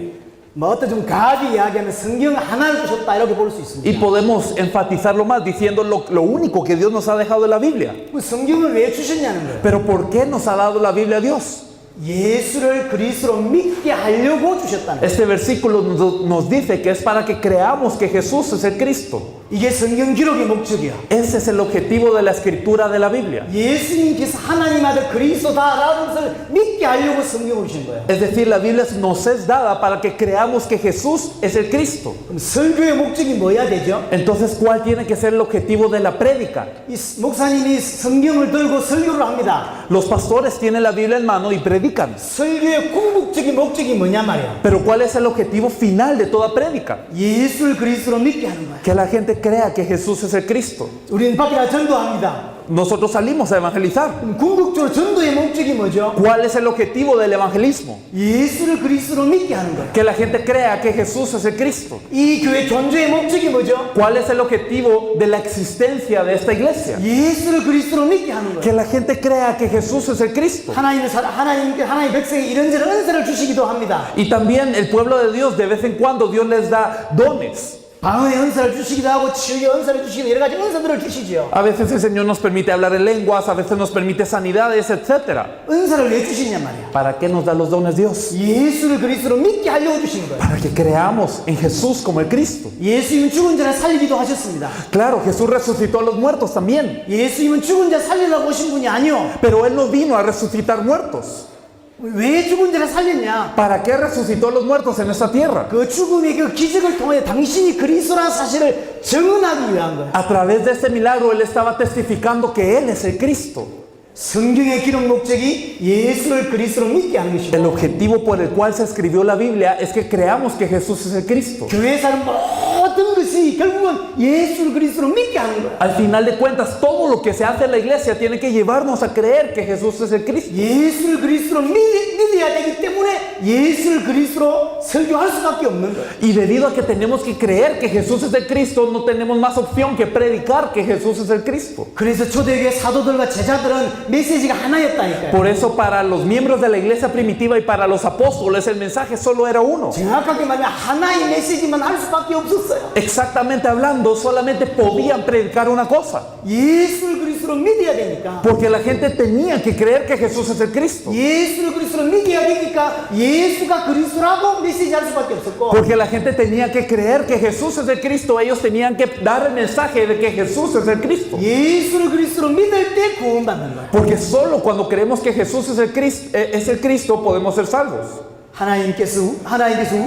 뭐 어떤 좀 가비 이야기하면 성경 하나를 주셨다 이렇게 볼 수 있습니다. Y podemos enfatizarlo más diciendo lo único que Dios nos ha dejado de la Biblia. 그 성경을 왜 주셨냐는 거예요. Pero ¿por qué nos ha dado la Biblia a Dios? 예수를 그리스도로 믿게 하려고 주셨다는 거예요. Este versículo nos dice que es para que creamos que Jesús es el Cristo. 이게 성경 기록의 목적이야. Ese es el objetivo de la escritura de la Biblia. 예수님께서 하나님 아들 그리스도다라는 것을 믿게 하려고 성경을 주신 거예요. Es decir, la Biblia nos es dada para que creamos que Jesús es el Cristo. 그럼 설교의 목적이 뭐야 되죠? Entonces, ¿cuál tiene que ser el objetivo de la prédica? 이 목사님이 성경을 들고 설교를 합니다. Los pastores tienen la Biblia en mano y predican. 설교의 궁극적인 목적이 뭐냐 말이야. Pero ¿cuál es el objetivo final de toda prédica? 예수를 그리스도로 믿게 하는 거야. Que la gente crea que Jesús es el Cristo. 우리는 밖에 나 전도합니다. Nosotros salimos a evangelizar. 그럼 궁극적으로 전도의 목적이 뭐죠? ¿Cuál es el objetivo del evangelismo? 예수를 그리스도로 믿게 하는 거야. Que la gente crea que Jesús es el Cristo. 이 교회 존재의 목적이 뭐죠? ¿Cuál es el objetivo de la existencia de esta iglesia? 예수를 그리스도로 믿게 하는 Que 거야. la gente crea que Jesús es el Cristo. 하나님께 하나님 백성에 이런저런 은사를 주시기도 합니다. Y también el pueblo de Dios, de vez en cuando Dios les da dones. 방언의 은사를 주시기도 하고 치유의 은사를 주시기도 여러 가지 은사들을 주시죠. A veces el Señor nos permite hablar en lenguas, a veces nos permite sanidades, etc. 은사를 왜 주시냐 말이야. ¿Para qué nos da los dones Dios? 예수를 그리스도로 믿게 하려고 주시는 거예요. Para que creamos en Jesús como el Cristo. 예수님은 죽은 자를 살리기도 하셨습니다. Claro, Jesús resucitó a los muertos también. 예수님은 죽은 자 살리려고 오신 분이 아니요. Pero Él no vino a resucitar muertos. 왜 죽은 자를 살렸냐? ¿Para qué resucitó a los muertos en esta tierra? 그 죽음의 그 기적을 통해 당신이 그리스도라는 사실을 증언하기 위한 거예요. A través de este milagro Él estaba testificando que Él es el Cristo. 성경의 기록 목적이 예수를 그리스도로 믿게 하는 것이고 El objetivo por el cual se escribió la Biblia es que creamos que Jesús es el Cristo. 교회 사는 모든 것이 결국은 예수를 그리스도로 믿게 하는 거예요. Al final de cuentas, todo lo que se hace en la iglesia tiene que llevarnos a creer que Jesús es el Cristo. 예수를 그리스도로 믿어야 되기 때문에 예수를 그리스도로 설교할 수밖에 없는 거예요. Y debido a que tenemos que creer que Jesús es el Cristo, no tenemos más opción que predicar que Jesús es el Cristo. 그래서 초대교회 사도들과 제자들은 메시지가 하나였다니까요. Por eso para los miembros de la iglesia primitiva y para los apóstoles el mensaje solo era uno. 정확하게 말하면 하나의 메시지만 할 수밖에 없었어요. Exactamente hablando, solamente podían predicar una cosa. 예수를 그리스도로 믿어야 되니까. Porque la gente tenía que creer que Jesús es el Cristo. 예수를 그리스도로 믿어야 되니까 예수가 그리스도라고 메시지할 수밖에 없었고. Porque la gente tenía que creer que Jesús es el Cristo. Ellos tenían que dar el mensaje de que Jesús es el Cristo. 예수를 그리스도로 믿을 때 구원받는 거예요. Porque solo cuando creemos que Jesús es el Cristo podemos ser salvos. 하나님께서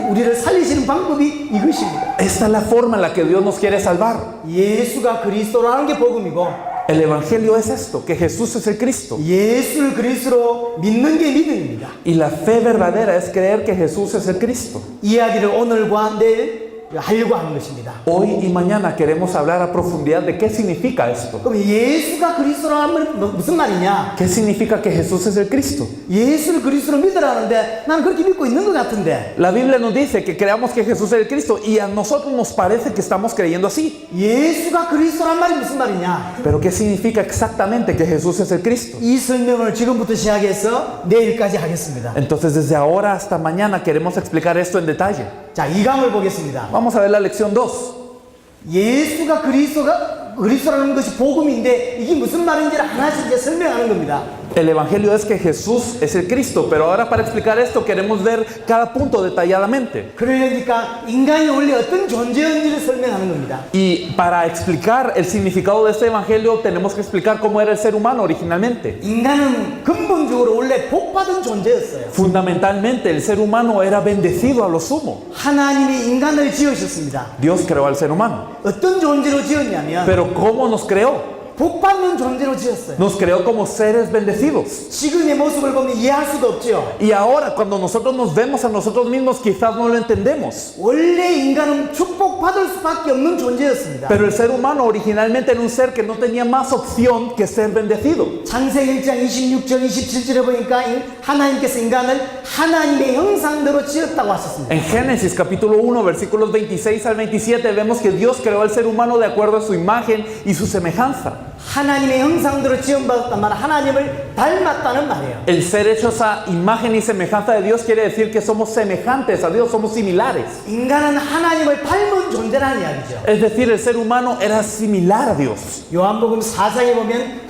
우리를 살리시는 방법이 이것입니다. Esta es la forma en la que Dios nos quiere salvar. 예수가 그리스도라는 게 복음이고 El Evangelio es esto, que Jesús es el Cristo. 예수를 그리스도로 믿는 게 믿음입니다. Y la fe verdadera es creer que Jesús es el Cristo. 이야기를 오늘과 내일 하려고 하는 것입니다. Hoy y mañana queremos hablar a profundidad de qué significa esto. 그럼 예수가 그리스도라는 말 무슨 말이냐? ¿Qué significa que Jesús es el Cristo? 예수를 그리스도로 믿으라는데 나는 그렇게 믿고 있는 것 같은데 La Biblia nos dice que creamos que Jesús es el Cristo y a nosotros nos parece que estamos creyendo así. 예수가 그리스도란 말이 무슨 말이냐? Pero ¿qué significa exactamente que Jesús es el Cristo? 이 설명을 지금부터 시작해서 내일까지 하겠습니다. Entonces desde ahora hasta mañana queremos explicar esto en detalle. 자, 2강을 보겠습니다. Vamos a ver la lección 2. 예수가 그리스도라는 것이 복음인데 이게 무슨 말인지를 하나씩 이제 설명하는 겁니다. El Evangelio es que Jesús es el Cristo, pero ahora para explicar esto queremos ver cada punto detalladamente. 그러니까 인간이 원래 어떤 존재인지를 설명하는 겁니다. Y para explicar el significado de este Evangelio tenemos que explicar cómo era el ser humano originalmente. 인간은 근본적으로 원래 복받은 존재였어요. Fundamentalmente el ser humano era bendecido a lo sumo. 하나님이 인간을 지으셨습니다. Dios creó al ser humano. 어떤 존재로 지었냐면 Pero ¿cómo nos creó? 복받는 존재로 지었어요. Nos creó como seres bendecidos. 지금의 모습을 보면 이해할 수도 없죠. Y ahora cuando nosotros nos vemos a nosotros mismos quizás no lo entendemos. 원래 인간은 축복받을 수밖에 없는 존재였습니다. Pero el ser humano originalmente era un ser que no tenía más opción que ser bendecido. 창세기 1장 26절 27절에 보니까 하나님께서 인간을 하나님의 형상대로 지었다고 하셨습니다. En Génesis capítulo 1 versículos 26 al 27 vemos que Dios creó al ser humano de acuerdo a su imagen y su semejanza. 하나님의 형상대로 지음받았단 말은 하나님을 닮았다는 말이에요. El ser hechos a imagen y semejanza de Dios quiere decir que somos semejantes a Dios, somos similares. 인간은 하나님을 닮은 존재라는 이야기죠. Es decir, el ser humano era similar a Dios. 요한복음 4장에 보면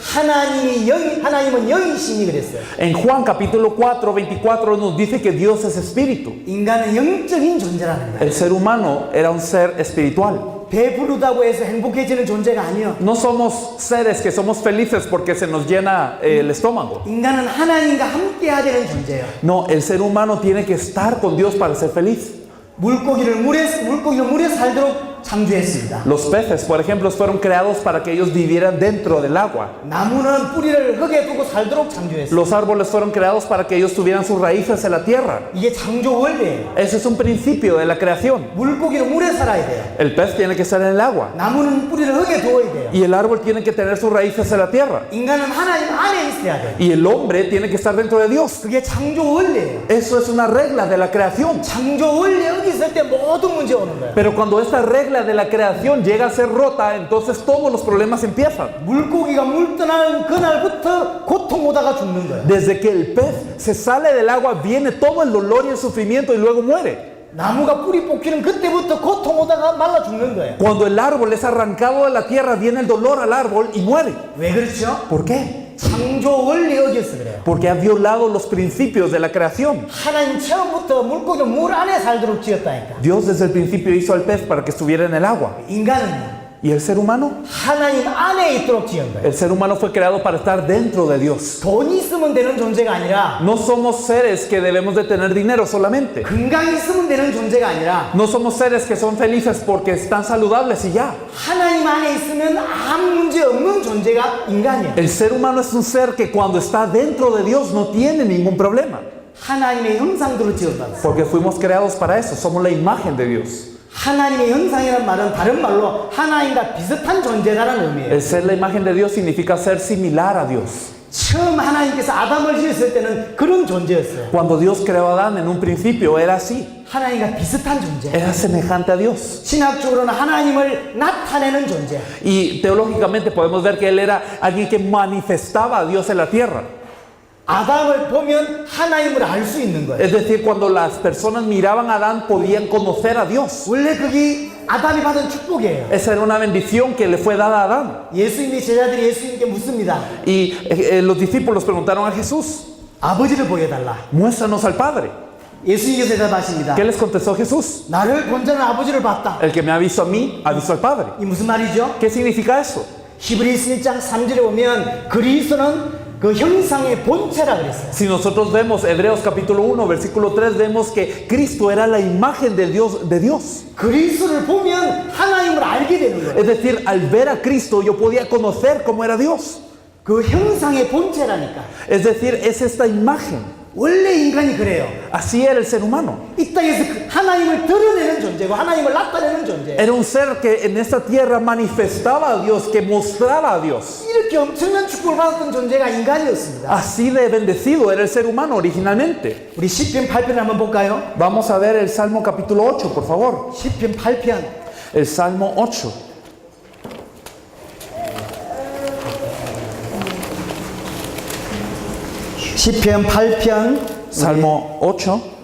하나님은 영이시니 그랬어요. En Juan capítulo 4, 24 nos dice que Dios es espíritu. 인간은 영적인 존재라는 거예요. El ser humano era un ser espiritual. 배부르다고 해서 행복해지는 존재가 아니요. No somos seres que somos felices porque se nos llena el estómago. 인간은 하나님과 함께해야 되는 존재예요. No, el ser humano tiene que estar con Dios para ser feliz. 물고기를 물에 살도록 창조했습니다. Los peces, por ejemplo, fueron creados para que ellos vivieran dentro del agua. 나무는 뿌리를 흙에 두고 살도록 창조했어요. Los árboles fueron creados para que ellos tuvieran sus raíces en la tierra. 이게 창조 원리예요. Ese es un principio de la creación. 물고기는 물에 살아야 돼요. El pez tiene que estar en el agua 나무는 뿌리를 흙에 두어야 돼요. y el árbol tiene que tener sus raíces en la tierra. 인간은 하나님 안에 있어야 돼요. Y el hombre tiene que estar dentro de Dios. 그게 창조 원리예요. Eso es una regla de la creación. 창조 원리에 어겼을 때 모든 문제 오는 거예요. Pero cuando esta regla de la creación llega a ser rota, entonces todos los problemas empiezan. 물고기가 물 떠나는 그날부터 고통 오다가 죽는 거예요. Desde que el pez se sale del agua, viene todo el dolor y el sufrimiento y luego muere. 나무가 뿌리 뽑히는 그때부터 고통 오다가 말라 죽는 거예요. Cuando el árbol es arrancado de la tierra, viene el dolor al árbol y muere. 왜 그렇죠? ¿Por qué? 창조 원리에 어겨서 그래요. Porque ha violado los principios de la creación. 하나님 처음부터 물고기를 물 안에 살도록 지었다니까. Dios desde el principio hizo al pez para que estuviera en el agua. 인간은 ¿Y el ser humano? 하나님 안에 있도록 지은 거예요. El ser humano fue creado para estar dentro de Dios. 돈이 있으면 되는 존재가 아니라 No somos seres que debemos de tener dinero solamente. 건강이 있으면 되는 존재가 아니라 No somos seres que son felices porque están saludables y ya. 하나님 안에 있으면 아무 문제 없는 존재가 인간이에요. El ser humano es un ser que cuando está dentro de Dios no tiene ningún problema. 하나님의 형상대로 지었다. Porque fuimos creados para eso. Somos la imagen de Dios. 하나님의 형상이라는 말은 다른 말로 하나님과 비슷한 존재라는 의미예요. El ser la imagen de Dios significa ser similar a Dios. 처음 하나님께서 아담을 지었을 때는 그런 존재였어요. Cuando Dios creó a Adán en un principio era así. 하나님과 비슷한 존재. Era semejante a Dios. 신학적으로는 하나님을 나타내는 존재. Y teológicamente podemos ver que él era alguien que manifestaba a Dios en la tierra. 아담을 보면 하나님을 알 수 있는 거예요. Es decir, cuando las personas miraban a Adán podían conocer a Dios. 원래 그게 아담이 받은 축복이에요. Esa era una bendición que le fue dada a Adán. 예수님의 제자들이 예수님께 묻습니다. Y los discípulos preguntaron a Jesús, 아버지를 보여달라. muéstranos al Padre. 예수님께서 대답하십니다. ¿Qué les contestó Jesús? 나를 본 자는 아버지를 봤다. El que me ha visto a mí, ha visto al Padre. 이 무슨 말이죠? ¿Qué significa eso? 히브리서 1장 3절에 보면 그리스도는 그 형상의 본체라 그랬어요. Si nosotros vemos Hebreos capítulo 1, versículo 3, vemos que Cristo era la imagen de Dios. 그리스도를 보면 하나님을 알게 되는 거예요. Es decir, al ver a Cristo yo podía conocer cómo era Dios. 그 형상의 본체라니까. Es decir, es esta imagen. 원래 인간이 그래요. Así era el ser humano. 이 땅에서 하나님을 드러내는 존재고 하나님을 나타내는 존재. Era un ser que en esta tierra manifestaba a Dios, que mostraba a Dios. 이렇게 엄청난 축복을 받았던 존재가 인간이었습니다. Así de bendecido era el ser humano originalmente. 우리 시편 8편 한번 볼까요? Vamos a ver el Salmo capítulo 8, por favor. 시편 8편. El Salmo 8. 시편 8편 Salmo 8.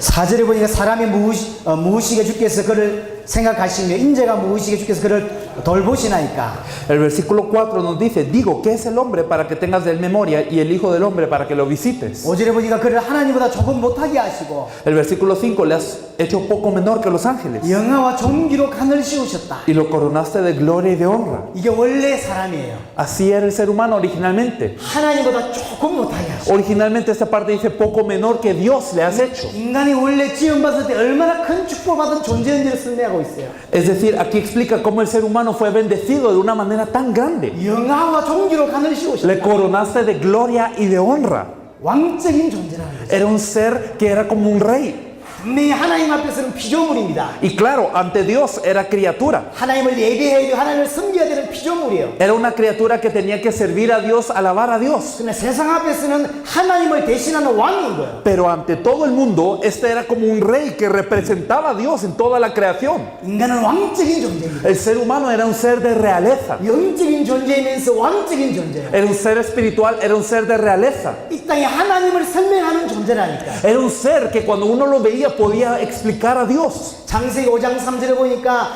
4절에 보니까 사람이 무엇이게 주께서 그를 생각하시며 인재가 무엇이게 주께서 그를 돌보시나이까. El versículo 4 nos dice, digo, ¿qué es el hombre para que tengas de él memoria y el hijo del hombre para que lo visites? 5절에 보니까 그를 하나님보다 조금 못하게 하시고 El versículo 5, le has hecho poco menor que los ángeles 영화와 존귀로 간을 씌우셨다. y lo coronaste de gloria y de honra. 이게 원래 사람이에요. Así era el ser humano originalmente. 하나님보다 조금 못하게 하시고. Originalmente esta parte dice poco menor que Dios le has hecho. 인간이 원래 지음받을 때 얼마나 큰 축복받은 존재인지를 설명하고 있어요. Es decir, aquí explica cómo el ser humano fue bendecido de una manera tan grande. 영화와 존귀로 간을 Le 씌우셨다. coronaste de gloria y de honra. 왕적인 존재라는 거죠. Era un ser que era como un rey. 분명히 하나님 앞에서는 피조물입니다. Y claro, ante Dios era criatura. 하나님을 예배해야 되고 하나님을 섬겨야 되는 피조물이에요. Era una criatura que tenía que servir a Dios, alabar a Dios. 그러나 세상 앞에서는 하나님을 대신하는 왕인 거예요. Pero ante todo el mundo, este era como un rey que representaba a Dios en toda la creación. 인간은 왕적인 존재입니다. El ser humano era un ser de realeza. 영적인 존재이면서 왕적인 존재예요. Era un ser espiritual, era un ser de realeza. 이 땅에 하나님을 설명하는 존재라니까. Era un ser que cuando uno lo veía podía explicar a Dios. 창세기 5장 3절에 보니까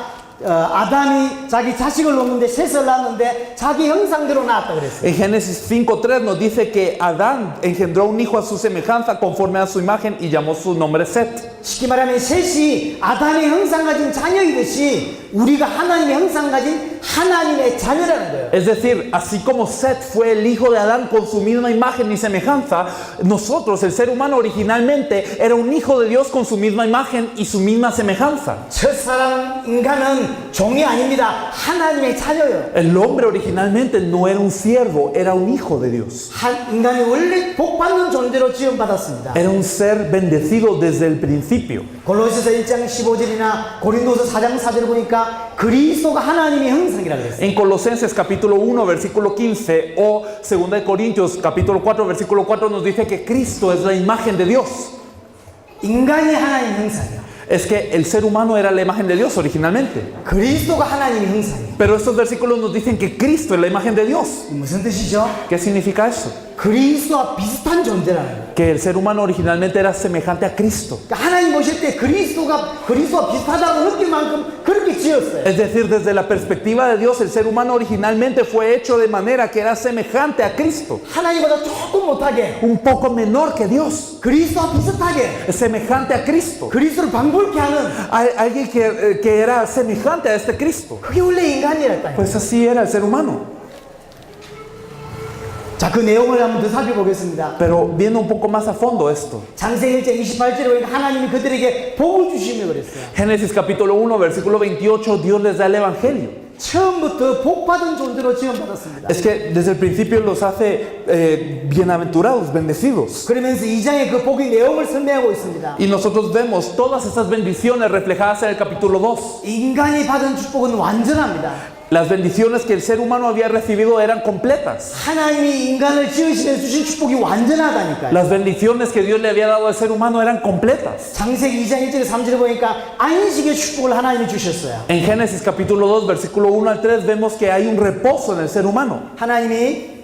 아담이 자기 자식을 놓는데 셋을 낳았는데 자기 형상대로 낳았다 그랬어요. En Génesis 5:3 nos dice que Adán engendró un hijo a su semejanza conforme a su imagen y llamó su nombre Set. 쉽게 말하면 셋이 아담의 형상 가진 자녀이듯이 우리가 하나님의 형상 가진 하나님의 자녀라는 거예요. Es decir, así como Set fue el hijo de Adán con su misma imagen y semejanza, nosotros, el ser humano originalmente, era un hijo de Dios con su misma imagen y su misma semejanza. 첫사람 인간은 종이 아닙니다. 하나님의 자녀예요. El hombre originalmente no era un siervo, era un hijo de Dios. 인간이 원래 복받는 존재로 지음받았습니다. Era un ser bendecido desde el principio. 골로새서 1장 15절이나 고린도서 4장 4절 보니까 그리스도가 하나님의 형상이라 그랬어요. En Colosenses capítulo 1 versículo 15 o 2 de Corintios capítulo 4 versículo 4 nos dice que Cristo es la imagen de Dios. 인간이 하나님의 형상이에요. Es que el ser humano era la imagen de Dios originalmente. 그리스도가 하나님의 형상이에요. Pero estos versículos nos dicen que Cristo es la imagen de Dios. 무슨 뜻이죠? ¿Qué significa eso? 그리스도와 비슷한 존재라는 거예요. Que el ser humano originalmente era semejante a Cristo. 그러니까 하나님 보실 때 그리스도와 비슷하다고 느낄 만큼 그렇게 지었어요. Es decir, desde la perspectiva de Dios, el ser humano originalmente fue hecho de manera que era semejante a Cristo. 하나님보다 조금 못하게 Un poco menor que Dios. 그리스도와 비슷하게 Semejante a Cristo. 그리스도를 방불케 하는 Alguien que era semejante a este Cristo. 그게 원래 인간이었다. Pues así era el ser humano. 자, 그 내용을 한번 더 살펴보겠습니다. Pero viendo un poco más a fondo esto. 창세기 1장 28절에 보니까 하나님이 그들에게 복을 주시며 그랬어요. Génesis capítulo 1, versículo 28, Dios les da el evangelio. 처음부터 복받은 존재로 지원받았습니다. Es que desde el principio los hace bienaventurados, bendecidos. 그러면서 2장의 그 복의 내용을 설명하고 있습니다. Y nosotros vemos todas estas bendiciones reflejadas en el capítulo 2. 인간이 받은 축복은 완전합니다. Las bendiciones que el ser humano había recibido eran completas. 하나님이 인간을 지으시면서 주신 축복이 완전하다니까요. Las bendiciones que Dios le había dado al ser humano eran completas. 창세기 2장 1절에 3절에 보니까 안식의 축복을 하나님이 주셨어요. En Génesis capítulo 2, versículo 1 al 3 vemos que hay un reposo en el ser humano. 하나님이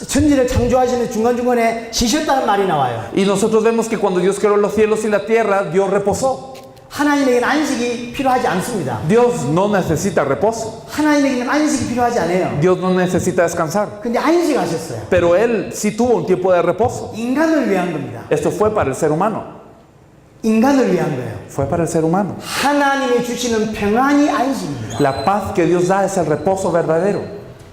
천지를 창조하시는 중간중간에 쉬셨다는 말이 나와요. Y nosotros vemos que cuando Dios creó los cielos y la tierra, Dios reposó. 하나님에게는 안식이 필요하지 않습니다. Dios no necesita reposo. 하나님에게는 안식이 필요하지 않아요. Dios no necesita descansar. 근데 안식하셨어요. Pero Él sí tuvo un tiempo de reposo. 인간을 위한 겁니다. Esto fue para el ser humano. 인간을 위한 거예요. Fue para el ser humano. 하나님이 주시는 평안이 안식입니다. La paz que Dios da es el reposo verdadero.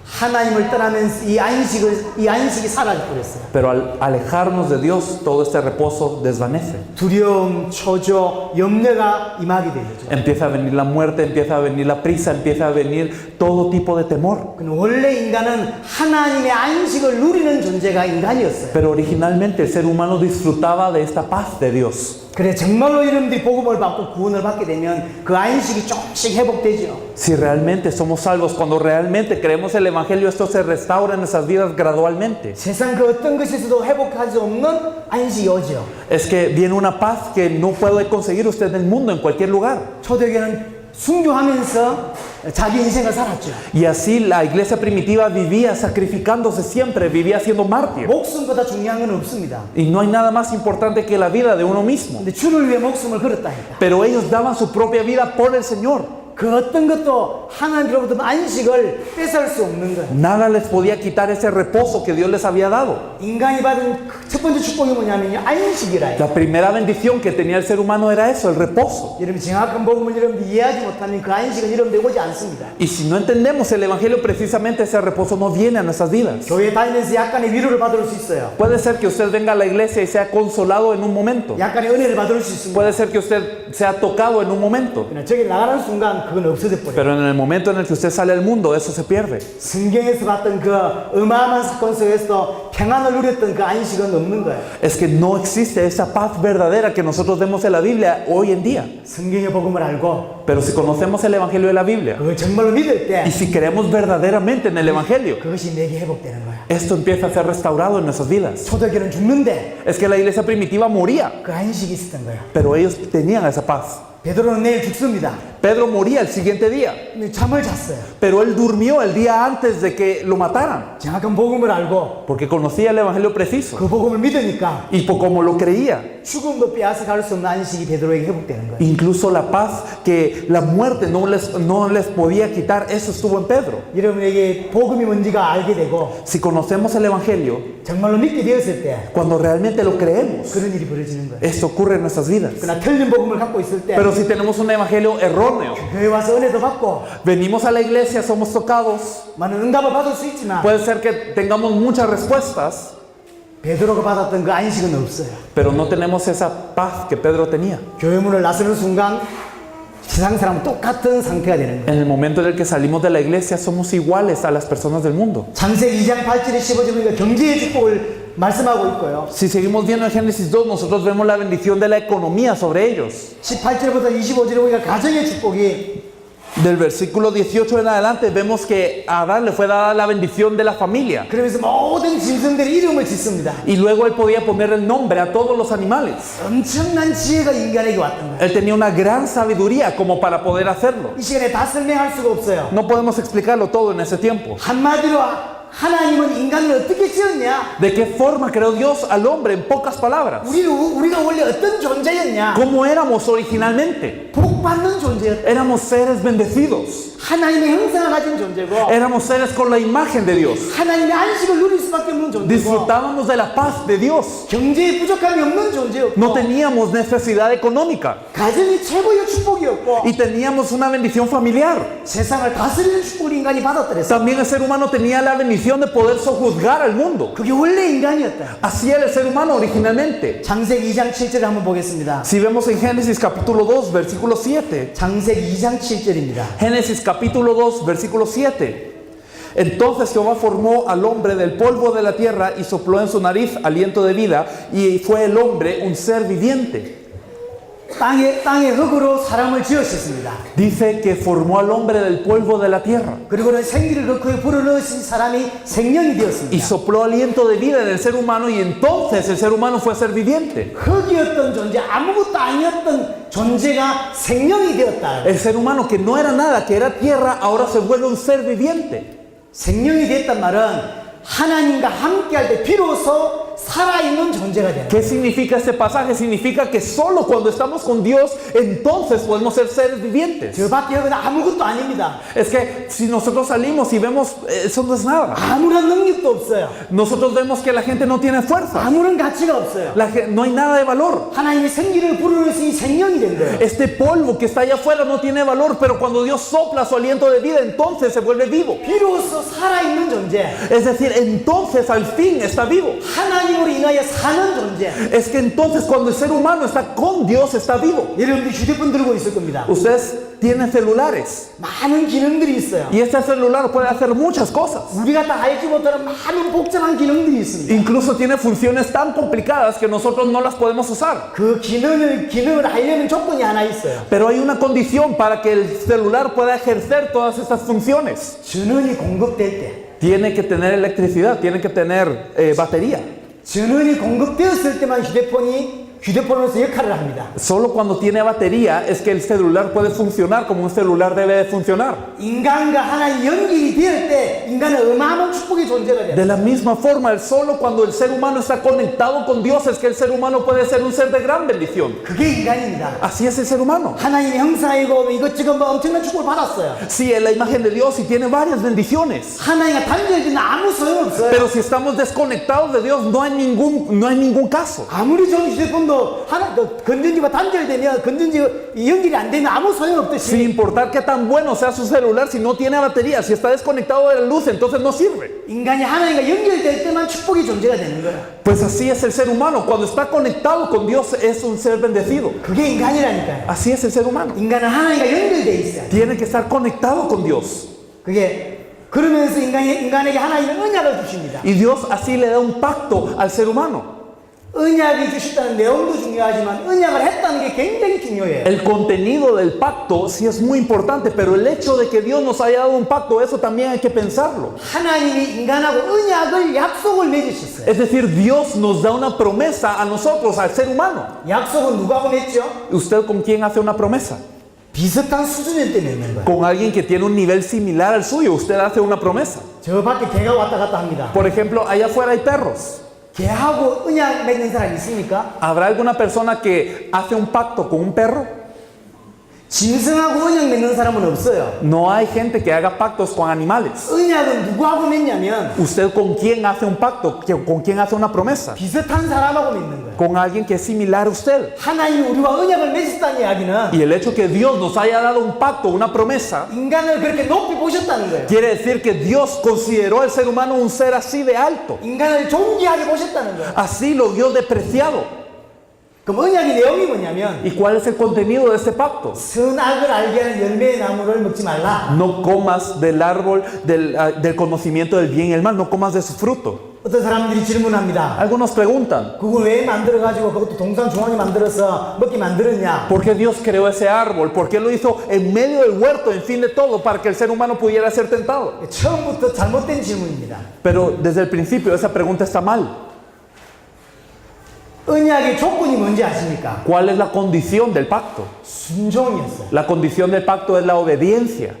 하나님을 떠나면서 이 안식이 사라져 버렸어요. Pero al alejarnos de Dios, todo este reposo desvanece. 두려움, 초조, 염려가 임하게 되죠. Empieza a venir la muerte, empieza a venir la prisa, empieza a venir todo tipo de temor. 원래 인간은 하나님의 안식을 누리는 존재가 인간이었어요. Pero originalmente el ser humano disfrutaba de esta paz de Dios. 그래 정말로 여러분들이 복음을 받고 구원을 받게 되면 그 안식이 조금씩 회복되죠. Si realmente somos salvos, cuando realmente creemos el Evangelio, esto se restaura en nuestras vidas gradualmente. 세상 그 어떤 것에서도 회복할 수 없는 안식이 오죠. Es que viene una paz que no puede conseguir usted en el mundo, en cualquier lugar. 초대교회는 순교하면서 자기 인생을 살았죠. Y así la iglesia primitiva vivía sacrificándose siempre, vivía siendo mártir. 목숨보다 중요한 건 없습니다. Y no hay nada más importante que la vida de uno mismo. 근데 주를 위해 목숨을 걸었다니까. Pero ellos daban su propia vida por el Señor. 그 어떤 것도 하나님으로부터 안식을 뺏을 수 없는 거예요. Nada les podía quitar ese reposo que Dios les había dado. 인간이 받은 첫 번째 축복이 뭐냐면요, 안식이라요. La primera bendición que tenía el ser humano era eso, el reposo. 여러분 정확한 복음을 여러분들 이해하지 못하면 그 안식은 여러분들 오지 않습니다. Y si no entendemos el Evangelio, precisamente ese reposo no viene a nuestras vidas. 교회 다니면서 약간의 위로를 받을 수 있어요. Puede ser que usted venga a la iglesia y sea consolado en un momento. 약간의 은혜를 받을 수 있습니다. Puede ser que usted sea tocado en un momento. 그러나 저기 나가는 순간 그건 없어져 버려요. Pero en el momento en el que usted sale al mundo, eso se pierde. 성경에서 봤던 그 어마어마한 사건 속에서도 평안을 누렸던 그 안식은 없는 거예요. Es que no existe esa paz verdadera que nosotros vemos en la Biblia hoy en día. 성경의 복음을 알고 Pero si conocemos el Evangelio de la Biblia 그걸 정말로 믿을 때 y si creemos verdaderamente en el Evangelio, 그것이 내게 회복되는 거야. esto empieza a ser restaurado en nuestras vidas. 초대교회는 죽는데 Es que la iglesia primitiva moría, 그 안식이 있었던 거야. pero ellos tenían esa paz. 베드로는 내일 죽습니다. Pedro moría el siguiente día, 근데 잠을 잤어요. pero él durmió el día antes de que lo mataran, 정확한 복음을 알고 porque conocía el Evangelio preciso. 그 복음을 믿으니까 Y como lo creía, 죽음도 빼앗아 갈 수 없는 안식이 베드로에게 회복되는 거예요. incluso la paz que la muerte no les podía quitar, eso estuvo en Pedro. 여러분에게 복음이 뭔지가 알게 되고 Si conocemos el Evangelio, 정말로 믿게 되었을 때 cuando realmente lo creemos, 그런 일이 벌어지는 거예요. esto ocurre en nuestras vidas. 그러나 틀린 복음을 갖고 있을 때 Pero si tenemos un evangelio erróneo, 교회 와서 은혜도 받고 venimos a la iglesia, somos tocados, 많은 응답을 받을 수 있지만 puede ser que tengamos muchas respuestas, 베드로가 받았던 그 안식은 없어요. pero no tenemos esa paz que Pedro tenía. 교회 문을 나서는 순간 세상 사람은 똑같은 상태가 되는 거예요. En el momento en el que salimos de la iglesia, somos iguales a las personas del mundo. 창세기 2장 8절에 15절에 보니까 경제의 축복을 말씀하고 있고요. Si seguimos viendo en Génesis 2, nosotros vemos la bendición de la economía sobre ellos. 18절부터 25절에 보니까 가정의 축복이 Del versículo 18 en adelante vemos que a Adán le fue dada la bendición de la familia. 그러면서 모든 짐승들의 이름을 짓습니다. Y luego él podía poner el nombre a todos los animales. 엄청난 지혜가 인간에게 왔던 거예요. Él tenía una gran sabiduría como para poder hacerlo. 이 시간에 다 설명할 수가 없어요. No podemos explicarlo todo en ese tiempo. 한마디로 하나님은 인간을 어떻게 지었냐? ¿De qué forma creó Dios al hombre en pocas palabras? 우리가 원래 어떤 존재였냐? ¿Cómo éramos originalmente? 복받는 존재였다. Éramos seres bendecidos. 하나님의 형상을 가진 존재고 Éramos seres con la imagen de Dios. 하나님의 안식을 누릴 수밖에 없는 존재고 Disfrutábamos de la paz de Dios. 경제에 부족함이 없는 존재였고 No teníamos necesidad económica. 가정이 최고의 축복이었고 Y teníamos una bendición familiar. 세상을 다스리는 축복을 인간이 받았더랬어. También el ser humano tenía la bendición de poder sojuzgar al mundo. 그게 원래 인간이었다. Así era el ser humano originalmente. 창세기 2장 7절을 한번 보겠습니다. Si vemos en Génesis capítulo 2, versículo 7. 창세기 2장 7절입니다. Génesis capítulo 2, versículo 7. Entonces Jehová formó al hombre del polvo de la tierra y sopló en su nariz aliento de vida, y fue el hombre un ser viviente. 땅의 흙으로 사람을 지으셨습니다. Dice que formó al hombre del polvo de la tierra 그리고는 생기를 그 불어넣으신 사람이 생명이 y 되었습니다. sopló aliento de vida en el ser humano, y entonces el ser humano fue ser viviente. 흙이었던 존재, 아무것도 아니었던 존재가 생명이 되었다. El ser humano que no era nada, que era tierra, ahora se vuelve un ser viviente. 생명이 됐단 말은 하나님과 함께할 때 비로소 살아있는 존재가 되는 거예요. ¿Qué significa este pasaje? Significa que solo cuando estamos con Dios, entonces podemos ser seres vivientes. 저 밖에 여기는 아무것도 아닙니다. Es que si nosotros salimos y vemos, eso no es nada. 아무런 능력도 없어요. Nosotros vemos que la gente no tiene fuerza. 아무런 가치가 없어요. No hay nada de valor. 하나님의 생기를 불어넣으시니 생명이 된 거예요. Este polvo que está allá afuera no tiene valor, pero cuando Dios sopla su aliento de vida, entonces se vuelve vivo. 비로소 살아있는 존재, Es decir, entonces al fin está vivo. 하나님으로 인하여 사는 존재. Es que entonces cuando el ser humano está con Dios, está vivo. 여러분들 휴대폰 들고 있을 겁니다. Ustedes tienen celulares 많은 기능들이 있어요. y este celular puede hacer muchas cosas. 우리가 다 알지 못하는 많은 복잡한 기능들이 있습니다. Incluso tiene funciones tan complicadas que nosotros no las podemos usar. 그 기능을 하려면 조건이 하나 있어요. Pero hay una condición para que el celular pueda ejercer todas estas funciones. 전원이 공급될 때, Tiene que tener electricidad, tiene que tener batería. 전원이 공급되었을 때만 휴대폰으로서 역할을 합니다. Solo cuando tiene batería es que el celular puede funcionar como un celular debe de funcionar. 인간과 하나님 연결이 될 때 인간은 어마어마한 축복의 존재가 돼요. De la misma forma, solo cuando el ser humano está conectado con Dios es que el ser humano puede ser un ser de gran bendición. 그게 인간입니다. Así es el ser humano. 하나님의 형상이고 이것저것 엄청난 축복을 받았어요. Sí, es la imagen de Dios y tiene varias bendiciones. 하나님과 단절되면 아무 소용없어요. Pero si estamos desconectados de Dios, no hay ningún caso. 아무리 좋은 휴대폰도 건전지가 단절되면 건전지 연결이 안 되면 아무 소용없듯이 Sin importar qué tan bueno sea su celular, si no tiene batería, si está desconectado de la luz, entonces no sirve. 인간이 하나님과 연결될 때만 축복의 존재가 되는 거예요. Pues así es el ser humano. Cuando está conectado con Dios es un ser bendecido. 그게 인간이라니까요. Así es el ser humano. 인간은 하나님과 연결돼 있어요. Tiene que estar conectado con Dios. 그게 그러면서 인간에게 하나님은 언약을 주십니다. Y Dios así le da un pacto al ser humano. 언약이 주셨다는 내용도 중요하지만 언약을 했다는 게 굉장히 중요해요. El contenido del pacto sí es muy importante, pero el hecho de que Dios nos haya dado un pacto, eso también hay que pensarlo. 하나님이 인간하고 언약을 약속을 맺으셨어요. Es decir, Dios nos da una promesa a nosotros, al ser humano. 약속은 누가 맺죠? ¿Usted con quién hace una promesa? 비슷한 수준일 때 맺는 거예요. Con alguien que tiene un nivel similar al suyo, usted hace una promesa. 저 밖에 개가 왔다 갔다 합니다. Por ejemplo, allá afuera hay perros. 개하고 언약 맺는 사람 있습니까? ¿Habrá alguna persona que hace un pacto con un perro? 짐승하고 언약 맺는 사람은 없어요. No hay gente que haga pactos con animales. 언약은 누구하고 맺냐면 ¿Usted con quién hace un pacto? ¿Con quién hace una promesa? 비슷한 사람하고 맺는 거예요. Con alguien que es similar a usted. 하나님이 우리와 언약을 맺었다는 이야기는 Y el hecho que Dios nos haya dado un pacto, una promesa, 인간을 그렇게 높이 보셨다는 거예요. quiere decir que Dios consideró al ser humano un ser así de alto. 인간을 존귀하게 보셨다는 거예요. Así lo vio despreciado. 그럼 언약의 내용이 뭐냐면 ¿Y cuál es el contenido de este pacto? 선악을 알게 하는 열매의 나무를 먹지 말라. No comas del árbol del conocimiento del bien y el mal, no comas de su fruto. 어떤 사람들이 질문합니다. Algunos preguntan, 그걸 왜 만들어가지고 그것도 동산 중앙에 만들어서 먹게 만들었냐? ¿por qué Dios creó ese árbol? ¿Por qué lo hizo en medio del huerto, en fin de todo, para que el ser humano pudiera ser tentado? 처음부터 잘못된 질문입니다. Pero desde el principio esa pregunta está mal. 언약의 조건이 뭔지 아십니까? ¿Cuál es la condición del pacto? 순종이었어요. La condición del pacto es la obediencia.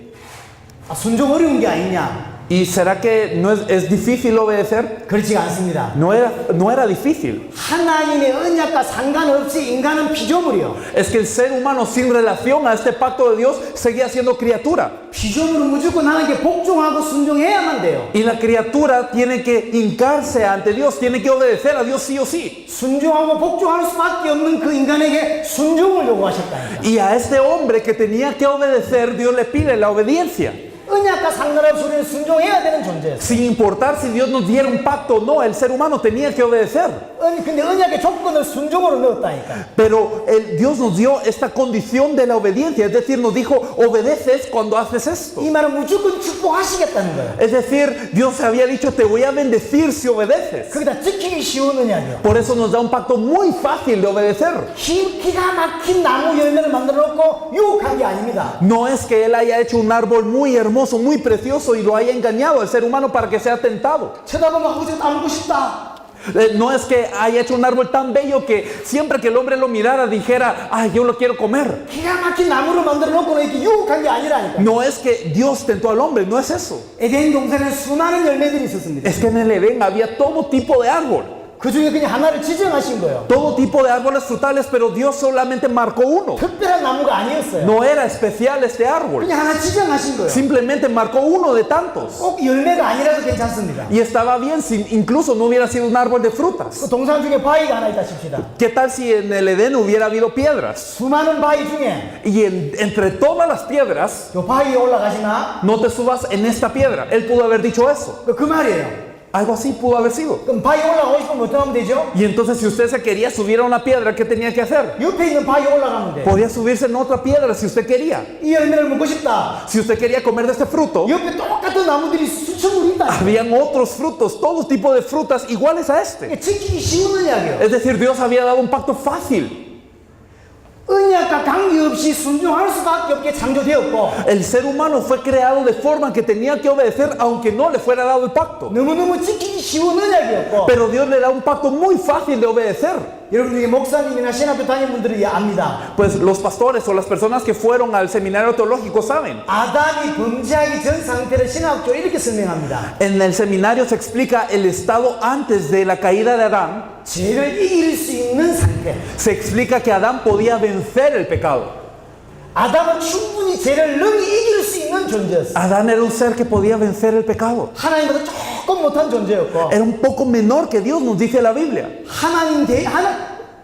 순종 어려운 게 아니냐? ¿Y será que no es difícil obedecer? 그렇지가 않습니다. No era difícil. 하나님의 언약과 상관없이 인간은 피조물이요. Es que el ser humano sin relación a este pacto de Dios seguía siendo criatura. 피조물은 무조건 하나님께 복종하고 순종해야만 돼요. Y la criatura tiene que hincarse ante Dios, tiene que obedecer a Dios sí o sí. 순종하고 복종할 수밖에 없는 그 인간에게 순종을 요구하셨다니까. Y a este hombre que tenía que obedecer, Dios le pide la obediencia. 언약과 상관없이 우리는 순종해야 되는 존재예요. Sin importar si Dios nos diera un pacto o no, el ser humano tenía que obedecer. 근데 언약의 조건을 순종으로 넣었다니까. Pero Dios nos dio esta condición de la obediencia, es decir, nos dijo, obedeces cuando haces esto. 이 말은 무조건 축복하시겠다는 거예요. Es decir, Dios había dicho, te voy a bendecir si obedeces. 거기다 지키기 쉬운 언약이요. Por eso nos da un pacto muy fácil de obedecer. 기가 막힌 나무 열매를 만들어 놓고 유혹한 게 아닙니다. No es que Él haya hecho un árbol muy hermoso, muy precioso y lo haya engañado al ser humano para que sea tentado. 쳐다보면 아버지 따먹고 싶다. No es que haya hecho un árbol tan bello que siempre que el hombre lo mirara dijera, ay, yo lo quiero comer. 기가 막힌 나무를 만들어 놓고 이렇게 유혹한 게 아니라니까. No es que Dios tentó al hombre, no es eso. 에덴 동산에 수많은 열매들이 있었습니다. Es que en el Edén había todo tipo de árbol. 그 중에 그냥 하나를 지정하신 거예요. Todo tipo de árboles frutales, pero Dios solamente marcó uno. 특별한 나무가 아니었어요. No era especial este árbol. 그냥 하나 지정하신 거예요. Simplemente marcó uno de tantos. 꼭 열매가 아니라도 괜찮습니다. Y estaba bien si incluso no hubiera sido un árbol de frutas. 그 동산 중에 바위가 하나 있다 칩시다. ¿Qué tal si en el Edén hubiera habido piedras? 수많은 바위 중에 Y entre todas las piedras, 요 바위에 올라가시나? no te subas en esta piedra. Él pudo haber dicho eso. 그 말이에요. Algo así pudo haber sido. 그럼 바위 올라가고 싶으면 어떻게 하면 되죠? Y entonces si usted se quería subir a una piedra, ¿qué tenía que hacer? 옆에 있는 바위 올라가면 돼. Podía subirse en otra piedra si usted quería. 이 열매를 먹고 싶다. Si usted quería comer de este fruto, 옆에 똑같은 나무들이 수천 그루 있다. habían otros frutos, todo tipo de frutas iguales a este. 이게 지키기 쉬운 이야기예요. Es decir, Dios había dado un pacto fácil. 언약과 관계없이 순종할 수밖에 없게 창조되었고 El ser humano fue creado de forma que tenía que obedecer aunque no le fuera dado el pacto. 너무너무 지키기 쉬운 언약이었고 Pero Dios le da un pacto muy fácil de obedecer. 여러분들이 목사님이나 신학교 다니는 분들이 압니다. Pues los pastores o las personas que fueron al seminario teológico saben. 아담이 범죄하기 전 상태를 신학적으로 이렇게 설명합니다. En el seminario se explica el estado antes de la caída de Adán. 죄를 이길 수 있는 상태. Se explica que Adán podía vencer el pecado. 아담은 충분히 죄를 능히 이길 수 있는 존재였어요. Adán era un ser que podía vencer el pecado. 하나님보다 조금 못한 존재였고 Era un poco menor que Dios, nos dice la Biblia.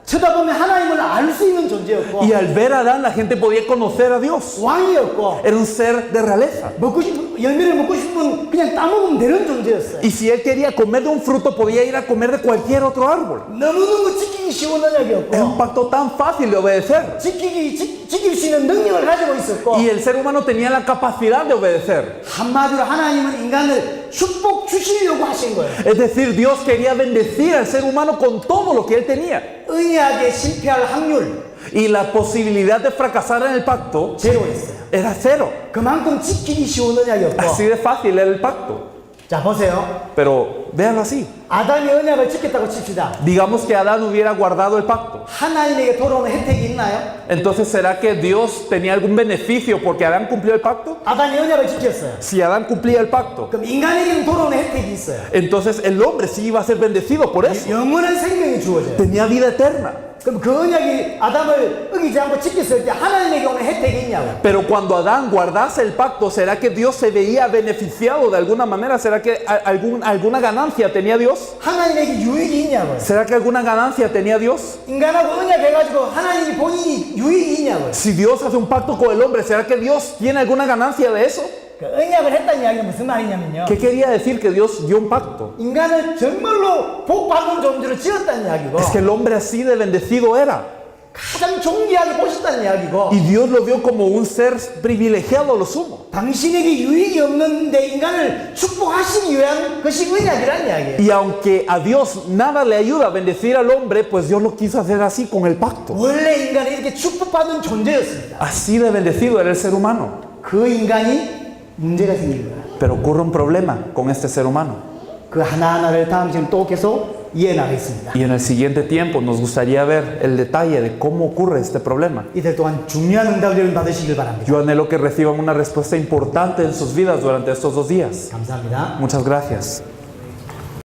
쳐다보면 하나님을 알 수 있는 존재였고 Y al ver a Adán, la gente podía conocer a Dios. 왕이었고 Era un ser de realeza. 먹고 싶은 열매를 먹고 싶으면 그냥 따먹으면 되는 존재였어요. Y si él quería comer de un fruto, podía ir a comer de cualquier otro árbol. 너무너무 지키기 쉬운 Era un 언약이었고 pacto tan fácil de obedecer. 지킬 수 있는 능력을 가지고 있었고 Y el ser humano tenía la capacidad de obedecer. 한마디로 하나님은 인간을 축복 주시려고 하신 거예요. Es decir, Dios quería bendecir al ser humano con todo lo que él tenía. 언약에 실패할 확률 Y la posibilidad de fracasar en el pacto 제로였어요. era cero. 그만큼 지키기 쉬운 언약이었고 Así de fácil era el pacto. 자 보세요. Pero véanlo así. 아담이 언약을 지켰다고 칩시다. Digamos que Adán hubiera guardado el pacto. 하나님에게 돌아오는 혜택이 있나요? Entonces, ¿será que Dios tenía algún beneficio porque Adán cumplió el pacto? 아담이 언약을 지켰어요. Si Adán cumplía el pacto, 그럼 인간에게는 돌아오는 혜택이 있어요. entonces el hombre sí iba a ser bendecido por eso. 영원한 생명이 주어져요. Tenía vida eterna. 그럼 그 언약이 아담을 어기지 않고 지켰을 때 하나님에게 오는 혜택이 있냐고. Pero cuando Adán guardase el pacto, ¿será que Dios se veía beneficiado de alguna manera? ¿Será que alguna ganancia tenía Dios? 하나님에게 유익이 있냐고요. ¿Será que alguna ganancia tenía Dios? 인간하고 언약해가지고 하나님이 본인이 유익이 있냐고요. Si Dios hace un pacto con el hombre, ¿será que Dios tiene alguna ganancia de eso? 그 언약을 했다는 이야기는 무슨 말이냐면요. ¿Qué quería decir que Dios dio un pacto? 인간을 정말로 복받은 존재로 지었다는 이야기고 Es que el hombre así de bendecido era. 가장 존귀하게 보셨다는 이야기고 Y Dios lo vio como un ser privilegiado a lo sumo. 당신에게 유익이 없는데 인간을 축복하시기 위한 것이 언약이라는 이야기예요. Y aunque a Dios nada le ayuda a bendecir al hombre, pues Dios lo quiso hacer así con el pacto. 원래 인간이 이렇게 축복받은 존재였습니다. Así de bendecido era el ser humano. 그 인간이 문제가 생긴 거야. Pero ocurre un problema con este ser humano. 그 하나하나를 다음 시간 또 계속 이해나가겠습니다. Y en el siguiente tiempo nos gustaría ver el detalle de cómo ocurre este problema. 이들 또한 중요한 응답을 받으시길 바랍니다. Yo anhelo que reciban una respuesta importante en sus vidas durante estos 2 días. 감사합니다. Muchas gracias.